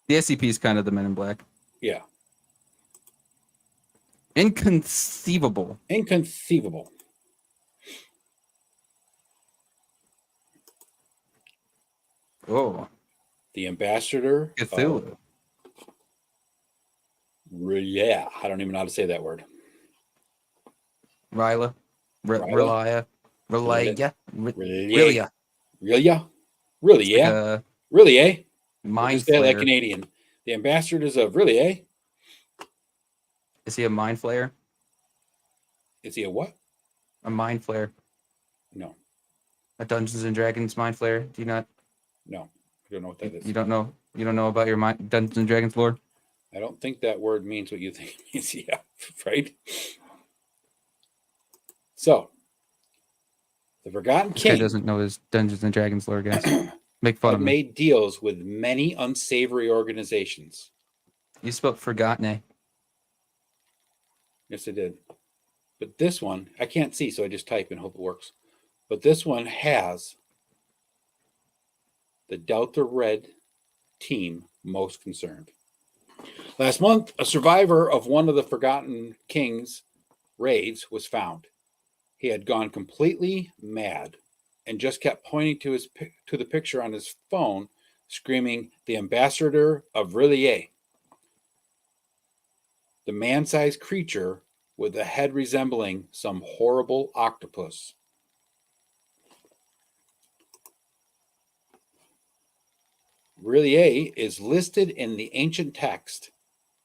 The SCP is kind of the Men in Black. Yeah. Inconceivable. Oh. The Ambassador. Cthulhu. Yeah. I don't even know how to say that word. Ryla. Relia. Really, yeah. Really, eh? Mind flayer. flayer. Like Canadian. The Ambassadors of really, eh? Is he a mind flayer? Is he a what? A mind flayer. No. A Dungeons and Dragons mind flayer? Do you not? No. I don't know what that is. You don't know? You don't know about your Dungeons and Dragons lore? I don't think that word means what you think it means. Yeah, right? So, the Forgotten King doesn't know his Dungeons and Dragons lore, guys. Make fun of him. Made deals with many unsavory organizations. You spelled forgotten, eh? Yes, I did. But this one, I can't see, so I just type and hope it works. But this one has the Delta Red team most concerned. Last month, a survivor of one of the Forgotten King's raids was found. He had gone completely mad and just kept pointing to the picture on his phone, screaming, "The Ambassador of Rillier." The man-sized creature with a head resembling some horrible octopus. Rillier is listed in the ancient text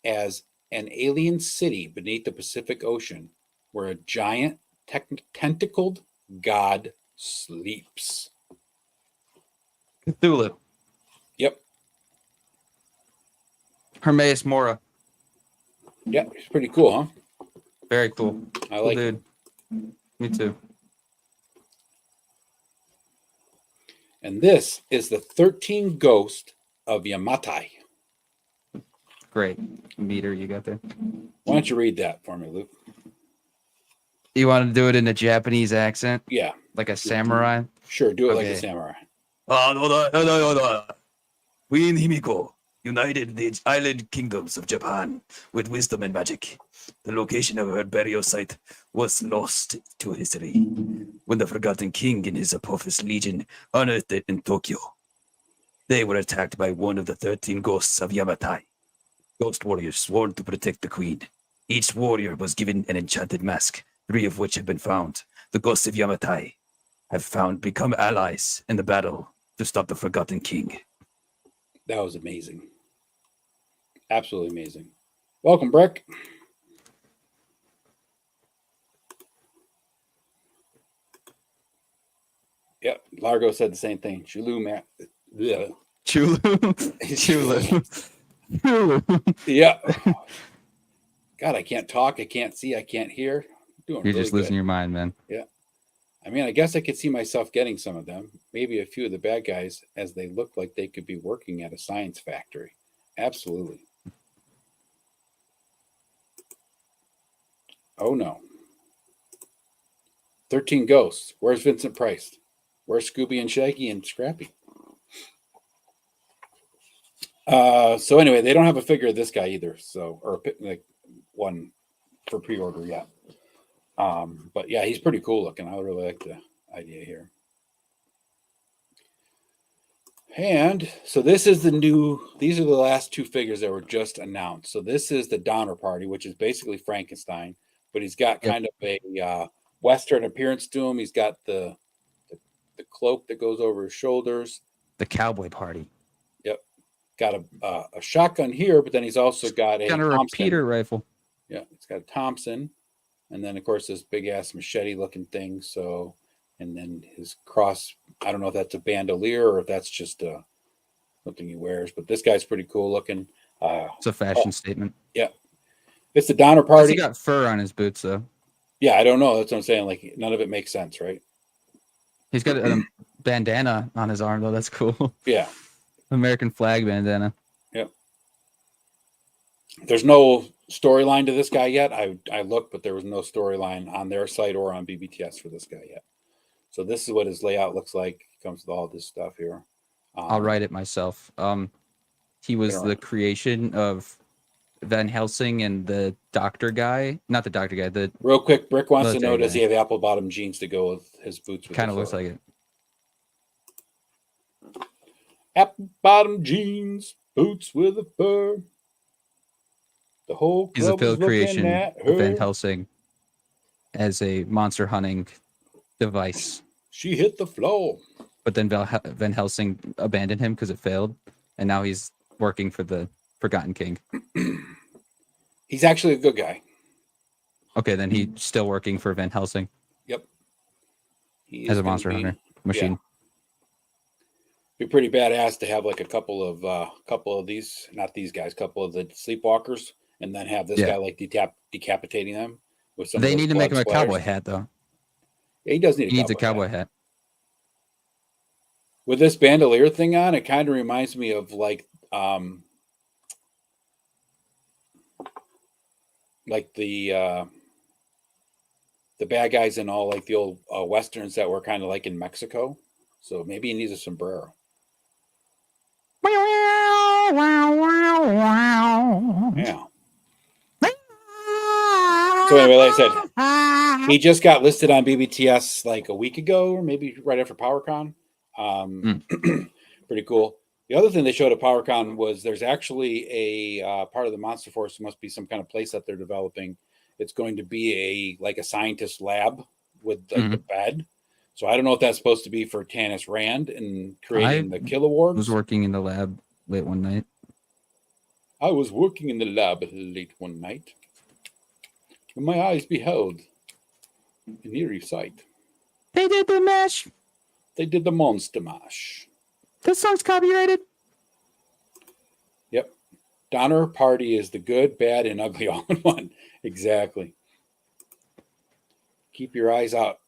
as an alien city beneath the Pacific Ocean, where a giant tentacled god sleeps. Cthulhu. Yep. Hermaeus Mora. Yeah, it's pretty cool, huh? Very cool. I Cool like dude. it. Me too. And this is the 13 Ghost of Yamatai. Great meter you got there. Why don't you read that for me, Luke? You want to do it in a Japanese accent? Yeah, Like a samurai? sure. Do it like a Okay. samurai. We in Himiko united the island kingdoms of Japan with wisdom and magic. The location of her burial site was lost to history when the Forgotten King and his Apophis Legion unearthed it in Tokyo. They were attacked by one of the 13 ghosts of Yamatai, ghost warriors sworn to protect the queen. Each warrior was given an enchanted mask, 3 of which have been found. The ghosts of Yamatai have become allies in the battle to stop the Forgotten King. That was amazing. Absolutely amazing. Welcome, Brick. Yep, Largo said the same thing. Chulu, man. Yeah. Chulu. Chulu. Chulu. Yeah. God, I can't talk. I can't see. I can't hear. Doing You're really just losing good. your mind, man. Yeah. I mean, I guess I could see myself getting some of them. Maybe a few of the bad guys, as they look like they could be working at a science factory. Absolutely. Oh no. 13 Ghosts. Where's Vincent Price? Where's Scooby and Shaggy and Scrappy? So anyway, they don't have a figure of this guy either. So, or like one for pre-order yet. But yeah, he's pretty cool looking. I really like the idea here. And so this is these are the last 2 figures that were just announced. So this is the Donner Party, which is basically Frankenstein, but he's got kind of a Western appearance to him. He's got the cloak that goes over his shoulders. The cowboy party. Yep. Got a shotgun here, but then he's also got a Got a Thompson. repeater rifle. Yeah, it's got a Thompson. And then, of course, this big-ass machete-looking thing. So, and then his cross, I don't know if that's a bandolier or if that's just something he wears. But this guy's pretty cool looking. It's a fashion statement. Yeah. It's the Donner Plus Party. he got fur on his boots, though. Yeah, I don't know. That's what I'm saying. Like, none of it makes sense, right? He's got a bandana on his arm, though. That's cool. Yeah. American flag bandana. Yep. There's no storyline to this guy yet. I looked, but there was no storyline on their site or on BBTS for this guy yet. So this is what his layout looks like. He comes with all this stuff here. I'll write it myself. He was the creation of Van Helsing and the doctor guy. Not the doctor guy. The real quick, Brick wants to know: military does he guy. have apple bottom jeans to go with his boots? Kind of looks like it. Apple bottom jeans, boots with a fur. The whole He's a club was field looking creation at of Van her. Helsing as a monster hunting device. She hit the floor. But then Van Helsing abandoned him because it failed, and now he's working for the Forgotten King. He's actually a good guy. Okay, then he's still working for Van Helsing. Yep. He as is a gonna monster be- hunter machine. Be pretty badass to have like a couple of these, not these guys, couple of the sleepwalkers, and then have this Yeah. guy like decapitating them with some. They of those need to make him blood a splatters. cowboy hat, though. Yeah, he does need He needs a cowboy hat. With this bandolier thing on, it kind of reminds me of like the bad guys in all like the old westerns that were kind of like in Mexico. So maybe he needs a sombrero. Yeah. So anyway, like I said, he just got listed on BBTS like a week ago, or maybe right after PowerCon. Pretty cool. The other thing they showed at PowerCon was there's actually a part of the Monster Force. Must be some kind of place that they're developing. It's going to be a scientist lab with like the bed. So I don't know if that's supposed to be for Tanis Rand and creating the Kill Awards. I was working in the lab late one night. I was working in the lab late one night, when my eyes beheld an eerie sight. They did the mash. They did the Monster Mash. This song's copyrighted. Yep. Donner Party is the good, bad, and ugly all in one. Exactly. Keep your eyes out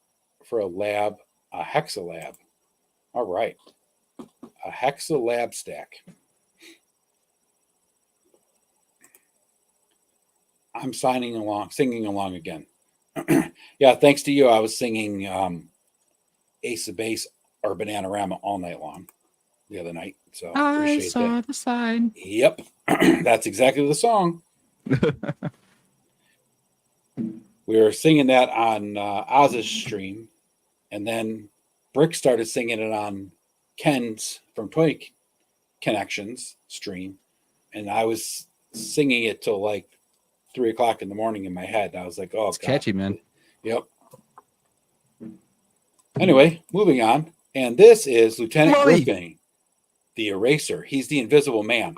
for a hexalab. All right. A hexalab stack. I'm singing along again. Yeah, thanks to you, I was singing Ace of Base or Bananarama all night long the other night. So I appreciate saw that. the sign. Yep. That's exactly the song. We were singing that on Oz's stream, and then Brick started singing it on Ken's from Toy Connections stream, and I was singing it till like 3:00 in the morning in my head. I was like, "Oh, It's God." catchy, man. Yep. Anyway, moving on, and this is Lieutenant Chloe. Griffin, the Eraser. He's the Invisible Man.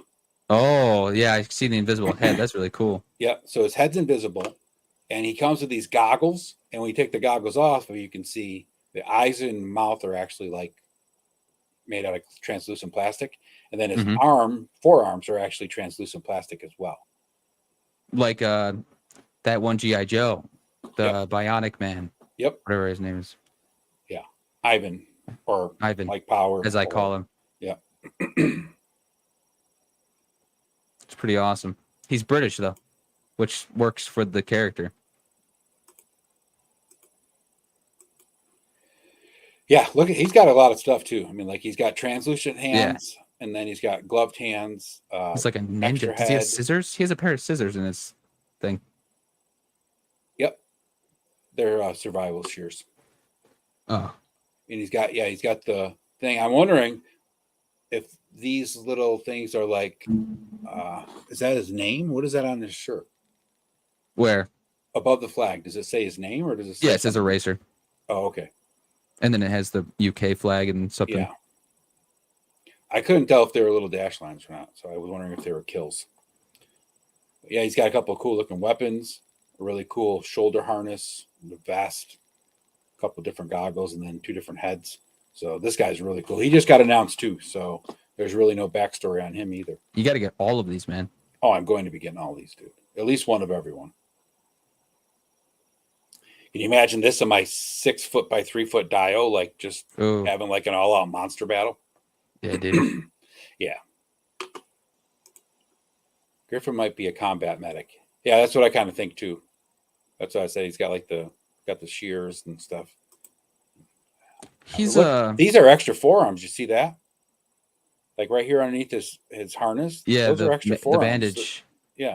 Oh, yeah, I see the invisible head. That's really cool. Yep. So his head's invisible, and he comes with these goggles. And when you take the goggles off, you can see the eyes and mouth are actually like made out of translucent plastic, and then his forearms are actually translucent plastic as well. Like that one G.I. Joe, the Bionic Man. Yep. Whatever his name is. Yeah. Ivan, or Ivan, like Power, as I call him. Yeah. It's pretty awesome. He's British, though, which works for the character. Yeah, look, he's got a lot of stuff too. I mean, like he's got translucent hands, and then he's got gloved hands. He's like a ninja. Does he have scissors? He has a pair of scissors in his thing. Yep, they're survival shears. Oh, and he's got the thing. I'm wondering if these little things are like, is that his name? What is that on his shirt? Where? Above the flag, does it say his name or does it say? Yeah, it says Eraser. Oh, okay. And then it has the UK flag and something. Yeah. I couldn't tell if they were little dash lines or not, so I was wondering if they were kills. But yeah, he's got a couple of cool looking weapons, a really cool shoulder harness, a vest, a couple of different goggles, and then 2 different heads. So this guy's really cool. He just got announced too, so there's really no backstory on him either. You got to get all of these, man. Oh, I'm going to be getting all these, dude. At least one of everyone. Can you imagine this in my 6 foot by 3 foot dio, like just having like an all out monster battle? Yeah, dude. Yeah. Griffin might be a combat medic. Yeah, that's what I kind of think too. That's what I say. He's got like the shears and stuff. He's these are extra forearms. You see that? Like right here underneath his harness. Yeah, those are extra forearms. The bandage.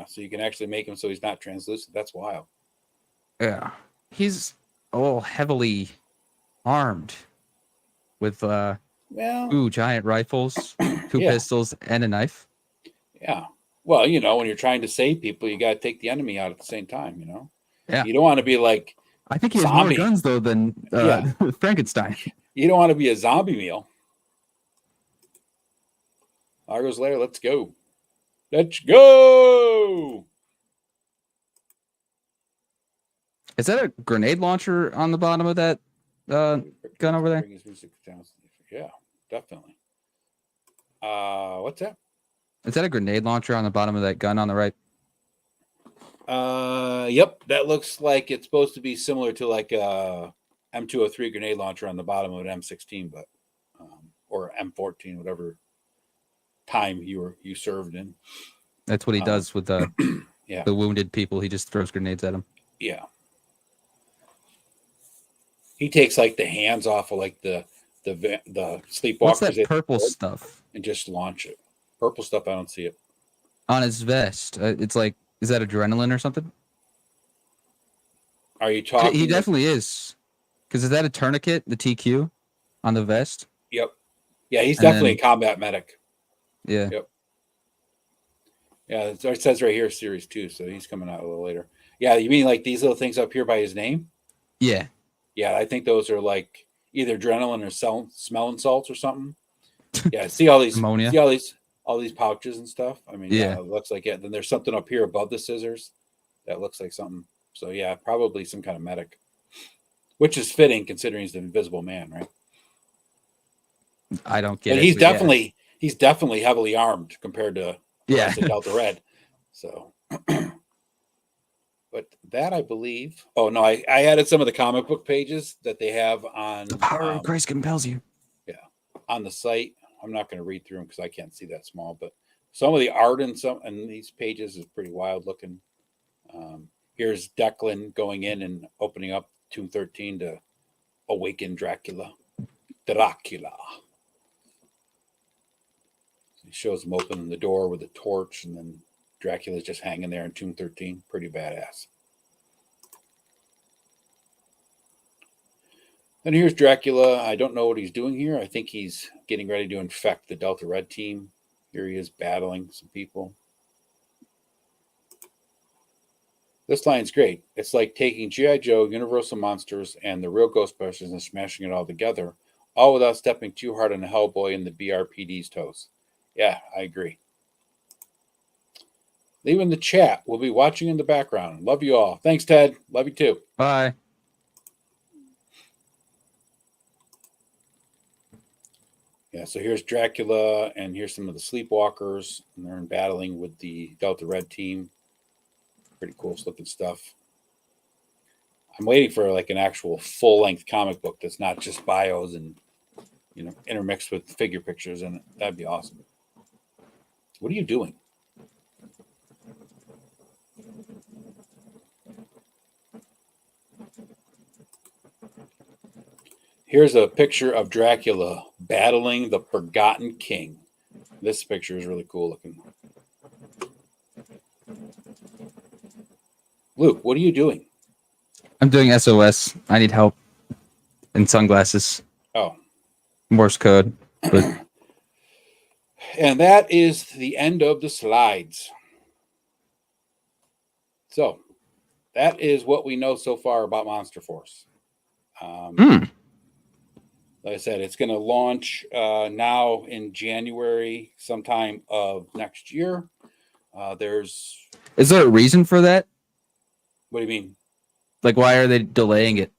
So you can actually make him so he's not translucent. That's wild. Yeah. He's all heavily armed with 2 giant rifles, 2 pistols, and a knife. Yeah. Well, when you're trying to save people, you got to take the enemy out at the same time, Yeah. You don't want to be like I think he has more guns, though, than Frankenstein. You don't want to be a zombie meal. Argo's Lair, let's go. Let's go! Is that a grenade launcher on the bottom of that gun over there? Yeah, definitely. What's that? Is that a grenade launcher on the bottom of that gun on the right? Yep. That looks like it's supposed to be similar to like a M203 grenade launcher on the bottom of an M16, but or M14, whatever time you served in. That's what he does with the the wounded people. He just throws grenades at them. Yeah. He takes like the hands off of like the sleepwalkers. What's that purple stuff? And just launch it. Purple stuff, I don't see it. On his vest. It's like, is that adrenaline or something? Are you talking? He definitely is. Because is that a tourniquet, the TQ, on the vest? Yep. Yeah, he's definitely a combat medic. Yeah. Yep. Yeah, it says right here, Series 2, so he's coming out a little later. Yeah, you mean like these little things up here by his name? Yeah. Yeah, I think those are like either adrenaline or smelling salts or something. Yeah, see all these ammonia. See all these pouches and stuff. I mean, yeah, it looks like it. Then there's something up here above the scissors that looks like something. So yeah, probably some kind of medic. which is fitting considering he's the Invisible Man, right? I don't get But it. he's but yeah. definitely heavily armed compared to the Yeah. rest of Delta Red. So, but that I believe. Oh no, I added some of the comic book pages that they have on The power of Christ compels you. on the site. I'm not going to read through them because I can't see that small, but some of the art in these pages is pretty wild looking. Here's Declan going in and opening up Tomb 13 to awaken Dracula. He shows him opening the door with a torch, and then Dracula's just hanging there in Tomb 13. Pretty badass. And here's Dracula. I don't know what he's doing here. I think he's getting ready to infect the Delta Red team. Here he is battling some people. This line's great. It's like taking G.I. Joe, Universal Monsters, and the real Ghostbusters and smashing it all together, all without stepping too hard on the Hellboy and the BRPD's toes. Yeah, I agree. Leave in the chat. We'll be watching in the background. Love you all. Thanks, Ted. Love you too. Bye. Yeah, so here's Dracula, and here's some of the Sleepwalkers, and they're battling with the Delta Red team. Pretty cool looking stuff. I'm waiting for like an actual full-length comic book that's not just bios and intermixed with figure pictures, and that'd be awesome. What are you doing? Here's a picture of Dracula battling the Forgotten King. This picture is really cool looking. Luke, what are you doing? I'm doing SOS. I need help. And sunglasses. Oh. Morse code. But And that is the end of the slides. So that is what we know so far about Monster Force. Like I said, it's going to launch now in January, sometime of next year. Is there a reason for that? What do you mean? Like, why are they delaying it?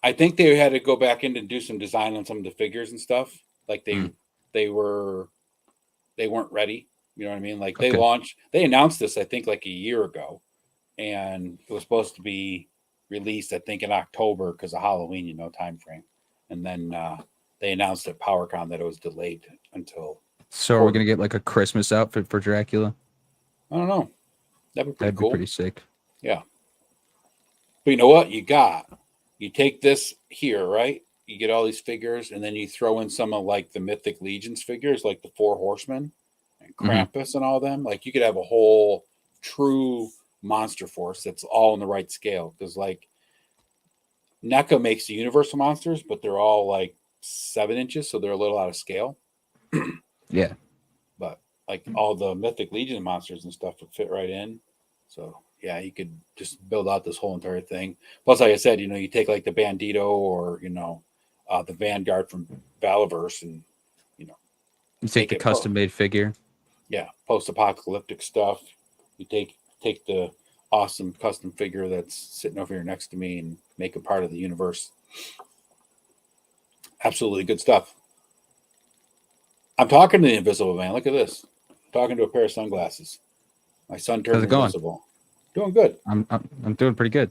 I think they had to go back in and do some design on some of the figures and stuff. Like they weren't ready. You know what I mean? Like they announced this, I think, like a year ago, and it was supposed to be released, I think, in October because of Halloween, time frame. And then they announced at PowerCon that it was delayed until. So are we gonna get like a Christmas outfit for Dracula? I don't know. That'd be pretty cool. Pretty sick. Yeah. But you know what? You take this here, right? You get all these figures, and then you throw in some of like the Mythic Legions figures, like the Four Horsemen and Krampus and all them. Like you could have a whole true Monster Force that's all in the right scale. Because like NECA makes the Universal Monsters, but they're all like 7 inches, so they're a little out of scale. Yeah. But like all the Mythic Legion monsters and stuff would fit right in. So yeah, you could just build out this whole entire thing. Plus, like I said, you take like the Bandito or the Vanguard from Valaverse, and you take the custom made figure. Yeah, post-apocalyptic stuff. You take the awesome custom figure that's sitting over here next to me and make it part of the universe. Absolutely good stuff. I'm talking to the Invisible Man. Look at this. I'm talking to a pair of sunglasses. My son turned invisible. Doing good. I'm doing pretty good.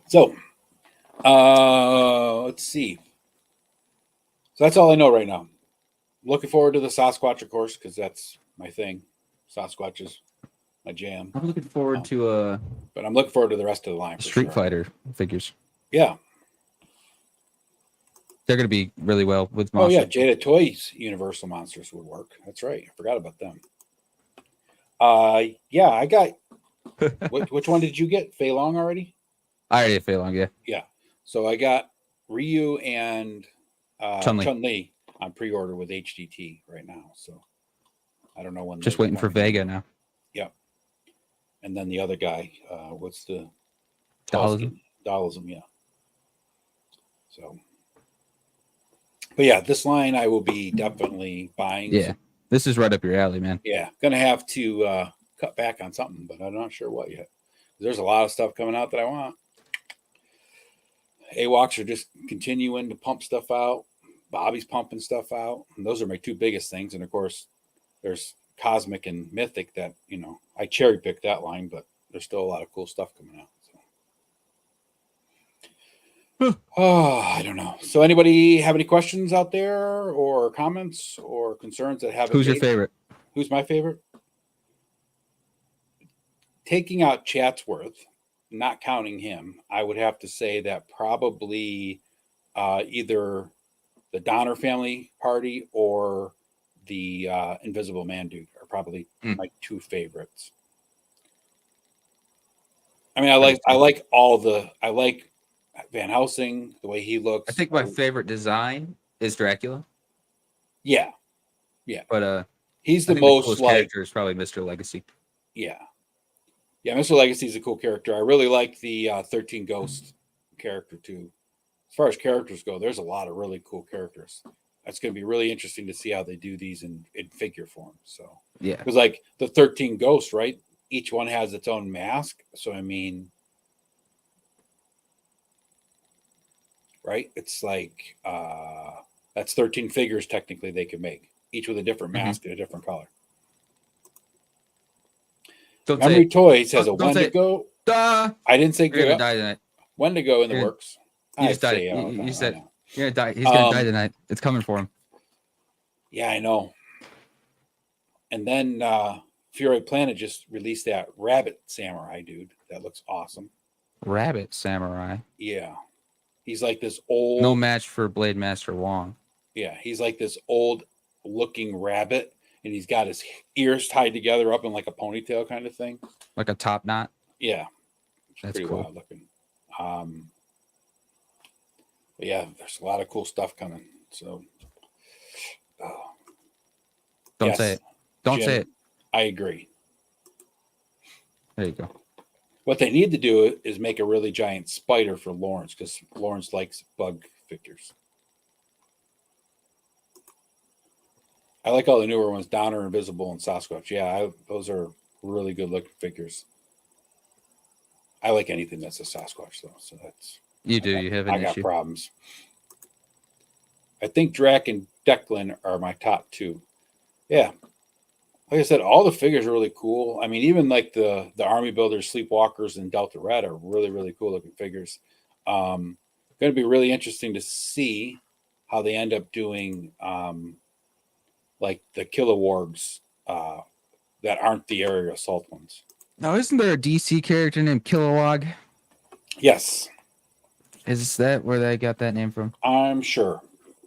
So, let's see. So that's all I know right now. Looking forward to the Sasquatch, of course, because that's my thing. Sasquatch is my jam. I'm looking forward to but I'm looking forward to the rest of the line. Street Fighter figures. Yeah. They're going to be really well with Monster. Oh, yeah. Jada Toys Universal Monsters would work. That's right. I forgot about them. Yeah, I got. Which one did you get? Fei Long already? I already have Fei Long, yeah. Yeah. So I got Ryu and Chun-Li on pre-order with HDT right now. So I don't know when. Just waiting for Vega now. Yeah. And then the other guy, what's the Dollism, yeah. So. But yeah, this line I will be definitely buying. Yeah, this is right up your alley, man. Yeah, gonna have to cut back on something, but I'm not sure what yet. There's a lot of stuff coming out that I want. AWOCs are just continuing to pump stuff out. Bobby's pumping stuff out. And those are my two biggest things. And of course, there's Cosmic and Mythic that, I cherry picked that line, but there's still a lot of cool stuff coming out. So. Oh, I don't know. So anybody have any questions out there or comments or concerns that have Who's your favorite? Who's my favorite? Taking out Chatsworth, not counting him, I would have to say that probably either the Donner family party or the Invisible Man dude are probably my two favorites. I mean, I like Van Helsing, the way he looks. I think my favorite design is Dracula. Yeah. But he's I the think most coolest like character is probably Mr. Legacy. Yeah, Mr. Legacy is a cool character. I really like the 13 Ghost character too. As far as characters go, there's a lot of really cool characters. That's going to be really interesting to see how they do these in figure form. So yeah, because like the 13 Ghosts, right? Each one has its own mask. So I mean, right? It's like that's 13 figures technically they could make, each with a different mask and a different color. Memory Toys has a Wendigo. I didn't say you're gonna die tonight. Wendigo in the works. You just died. You said you're gonna die. He's gonna die tonight. It's coming for him. Yeah, I know. And then Fury Planet just released that Rabbit Samurai dude. That looks awesome. Rabbit Samurai. Yeah. He's like this old. No match for Blade Master Wong. Yeah, he's like this old looking rabbit, and he's got his ears tied together up in like a ponytail kind of thing. Like a top knot? Yeah. That's pretty cool. Wild looking. But yeah, there's a lot of cool stuff coming. So don't say it. Don't say it. I agree. There you go. What they need to do is make a really giant spider for Lawrence, because Lawrence likes bug figures. I like all the newer ones, Donner, Invisible, and Sasquatch. Yeah, those are really good looking figures. I like anything that's a Sasquatch, though. So that's you have an issue. I got problems. I think Drac and Declan are my top two. Yeah. Like I said, all the figures are really cool. I mean, even like the Army Builders, Sleepwalkers, and Delta Red are really, really cool looking figures. Going to be really interesting to see how they end up doing like the Kilowoggs that aren't the area assault ones. Now, isn't there a DC character named Kilowog? Yes. Is that where they got that name from? I'm sure.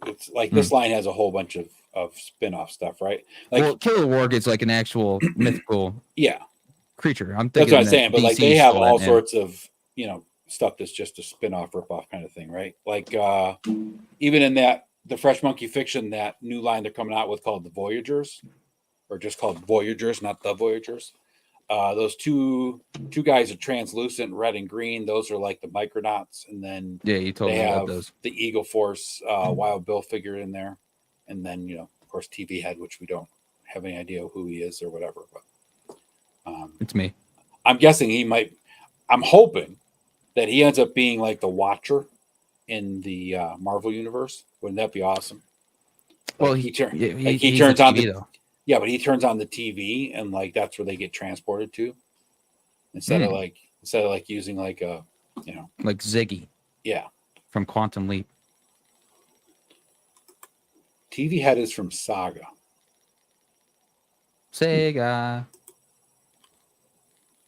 It's like this line has a whole bunch of spin-off stuff, right? Like, well, Kilowog is like an actual mythical creature. I'm thinking that's what I'm saying, but DC like they have all name. sorts of, stuff that's just a spin-off, rip-off kind of thing, right? Like even in the Fresh Monkey Fiction, that new line they're coming out with called the Voyagers, or just called Voyagers, not the Voyagers. Those two guys are translucent, red and green. Those are like the Micronauts, and then you told me about those. The Eagle Force Wild Bill figure in there, and then of course TV Head, which we don't have any idea who he is or whatever. But it's me. I'm guessing he might. I'm hoping that he ends up being like the Watcher in the Marvel universe. Wouldn't that be awesome? Well, like, he turns on TV, though. Yeah, but he turns on the TV, and like that's where they get transported to, instead of like using like a like Ziggy. Yeah. From Quantum Leap. TV Head is from Saga. Sega.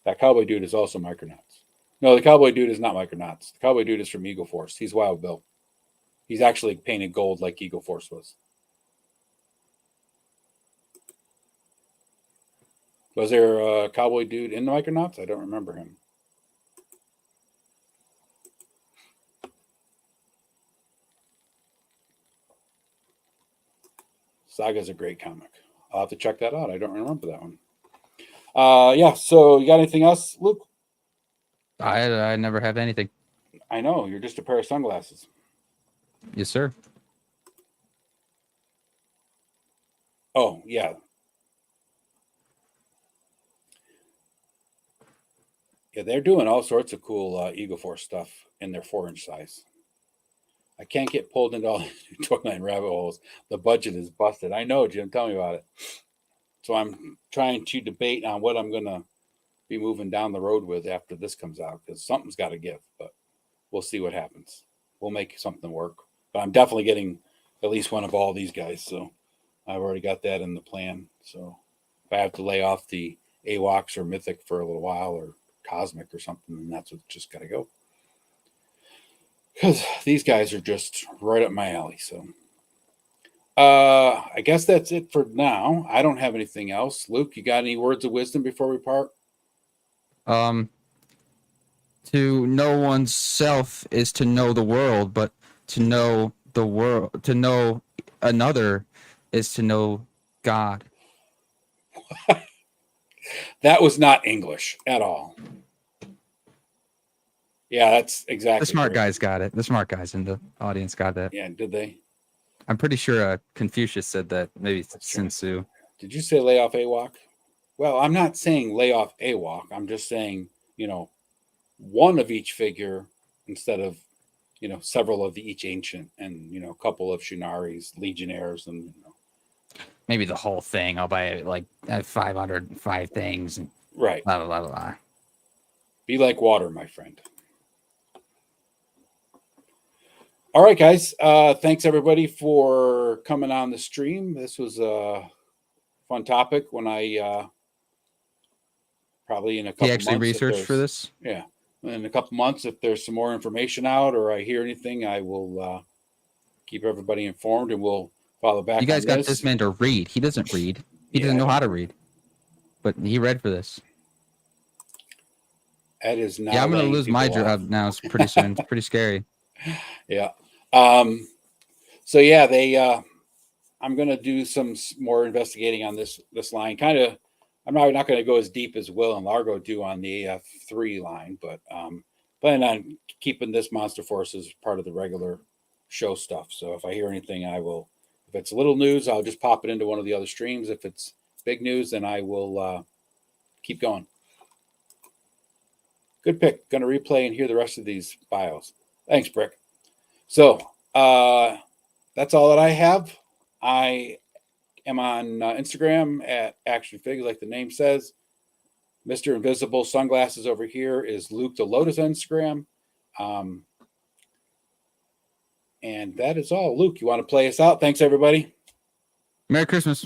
That cowboy dude is also Micronauts. No, the cowboy dude is not Micronauts. The cowboy dude is from Eagle Force. He's Wild Bill. He's actually painted gold like Eagle Force was. Was there a cowboy dude in the Micronauts? I don't remember him. Saga's a great comic. I'll have to check that out. I don't remember that one. Yeah, so you got anything else, Luke? I never have anything. I know, you're just a pair of sunglasses. Yes, sir. Oh, yeah. Yeah, they're doing all sorts of cool Eagle Force stuff in their 4-inch size. I can't get pulled into all the Toyland rabbit holes. The budget is busted. I know, Jim. Tell me about it. So I'm trying to debate on what I'm going to be moving down the road with after this comes out, because something's got to give. But we'll see what happens. We'll make something work. But I'm definitely getting at least one of all these guys. So I've already got that in the plan. So if I have to lay off the AWOCs or Mythic for a little while, or Cosmic or something, then that's what's just got to go. Because these guys are just right up my alley. So I guess that's it for now. I don't have anything else. Luke, you got any words of wisdom before we part? To know oneself is to know the world, but to know the world, to know another is to know God. That was not English at all. Yeah, that's exactly. The smart correct. guys got it. The smart guys in the audience got that. Yeah, did they? I'm pretty sure Confucius said that. Maybe Sun Tzu. Did you say lay off AWOC? Well, I'm not saying lay off AWOC. I'm just saying, one of each figure instead of, several of the each ancient, and, a couple of Shunaris, Legionnaires, and, Maybe the whole thing. I'll buy like 505 things. And right. blah, blah, blah, blah, blah. Be like water, my friend. All right, guys. Thanks everybody for coming on the stream. This was a fun topic. When I probably in a couple He actually months, researched for this. Yeah, in a couple months, if there's some more information out or I hear anything, I will keep everybody informed, and we'll follow back. You guys on got this man to read. He doesn't read. He doesn't know how to read, but he read for this. That is not. Yeah, I'm gonna lose my job now. It's pretty soon. It's pretty scary. Yeah. So yeah, I'm going to do some more investigating on this line. Kind of, I'm not going to go as deep as Will and Largo do on the AF3 line, but plan on keeping this Monster Force as part of the regular show stuff. So if I hear anything, I will. If it's a little news, I'll just pop it into one of the other streams. If it's big news, then I will keep going. Good pick. Going to replay and hear the rest of these bios. Thanks, Brick. So that's all that I have. I am on Instagram at Action Figs, like the name says. Mr. Invisible Sunglasses over here is Luke the Lotus Instagram. And that is all. Luke, you want to play us out? Thanks, everybody. Merry Christmas.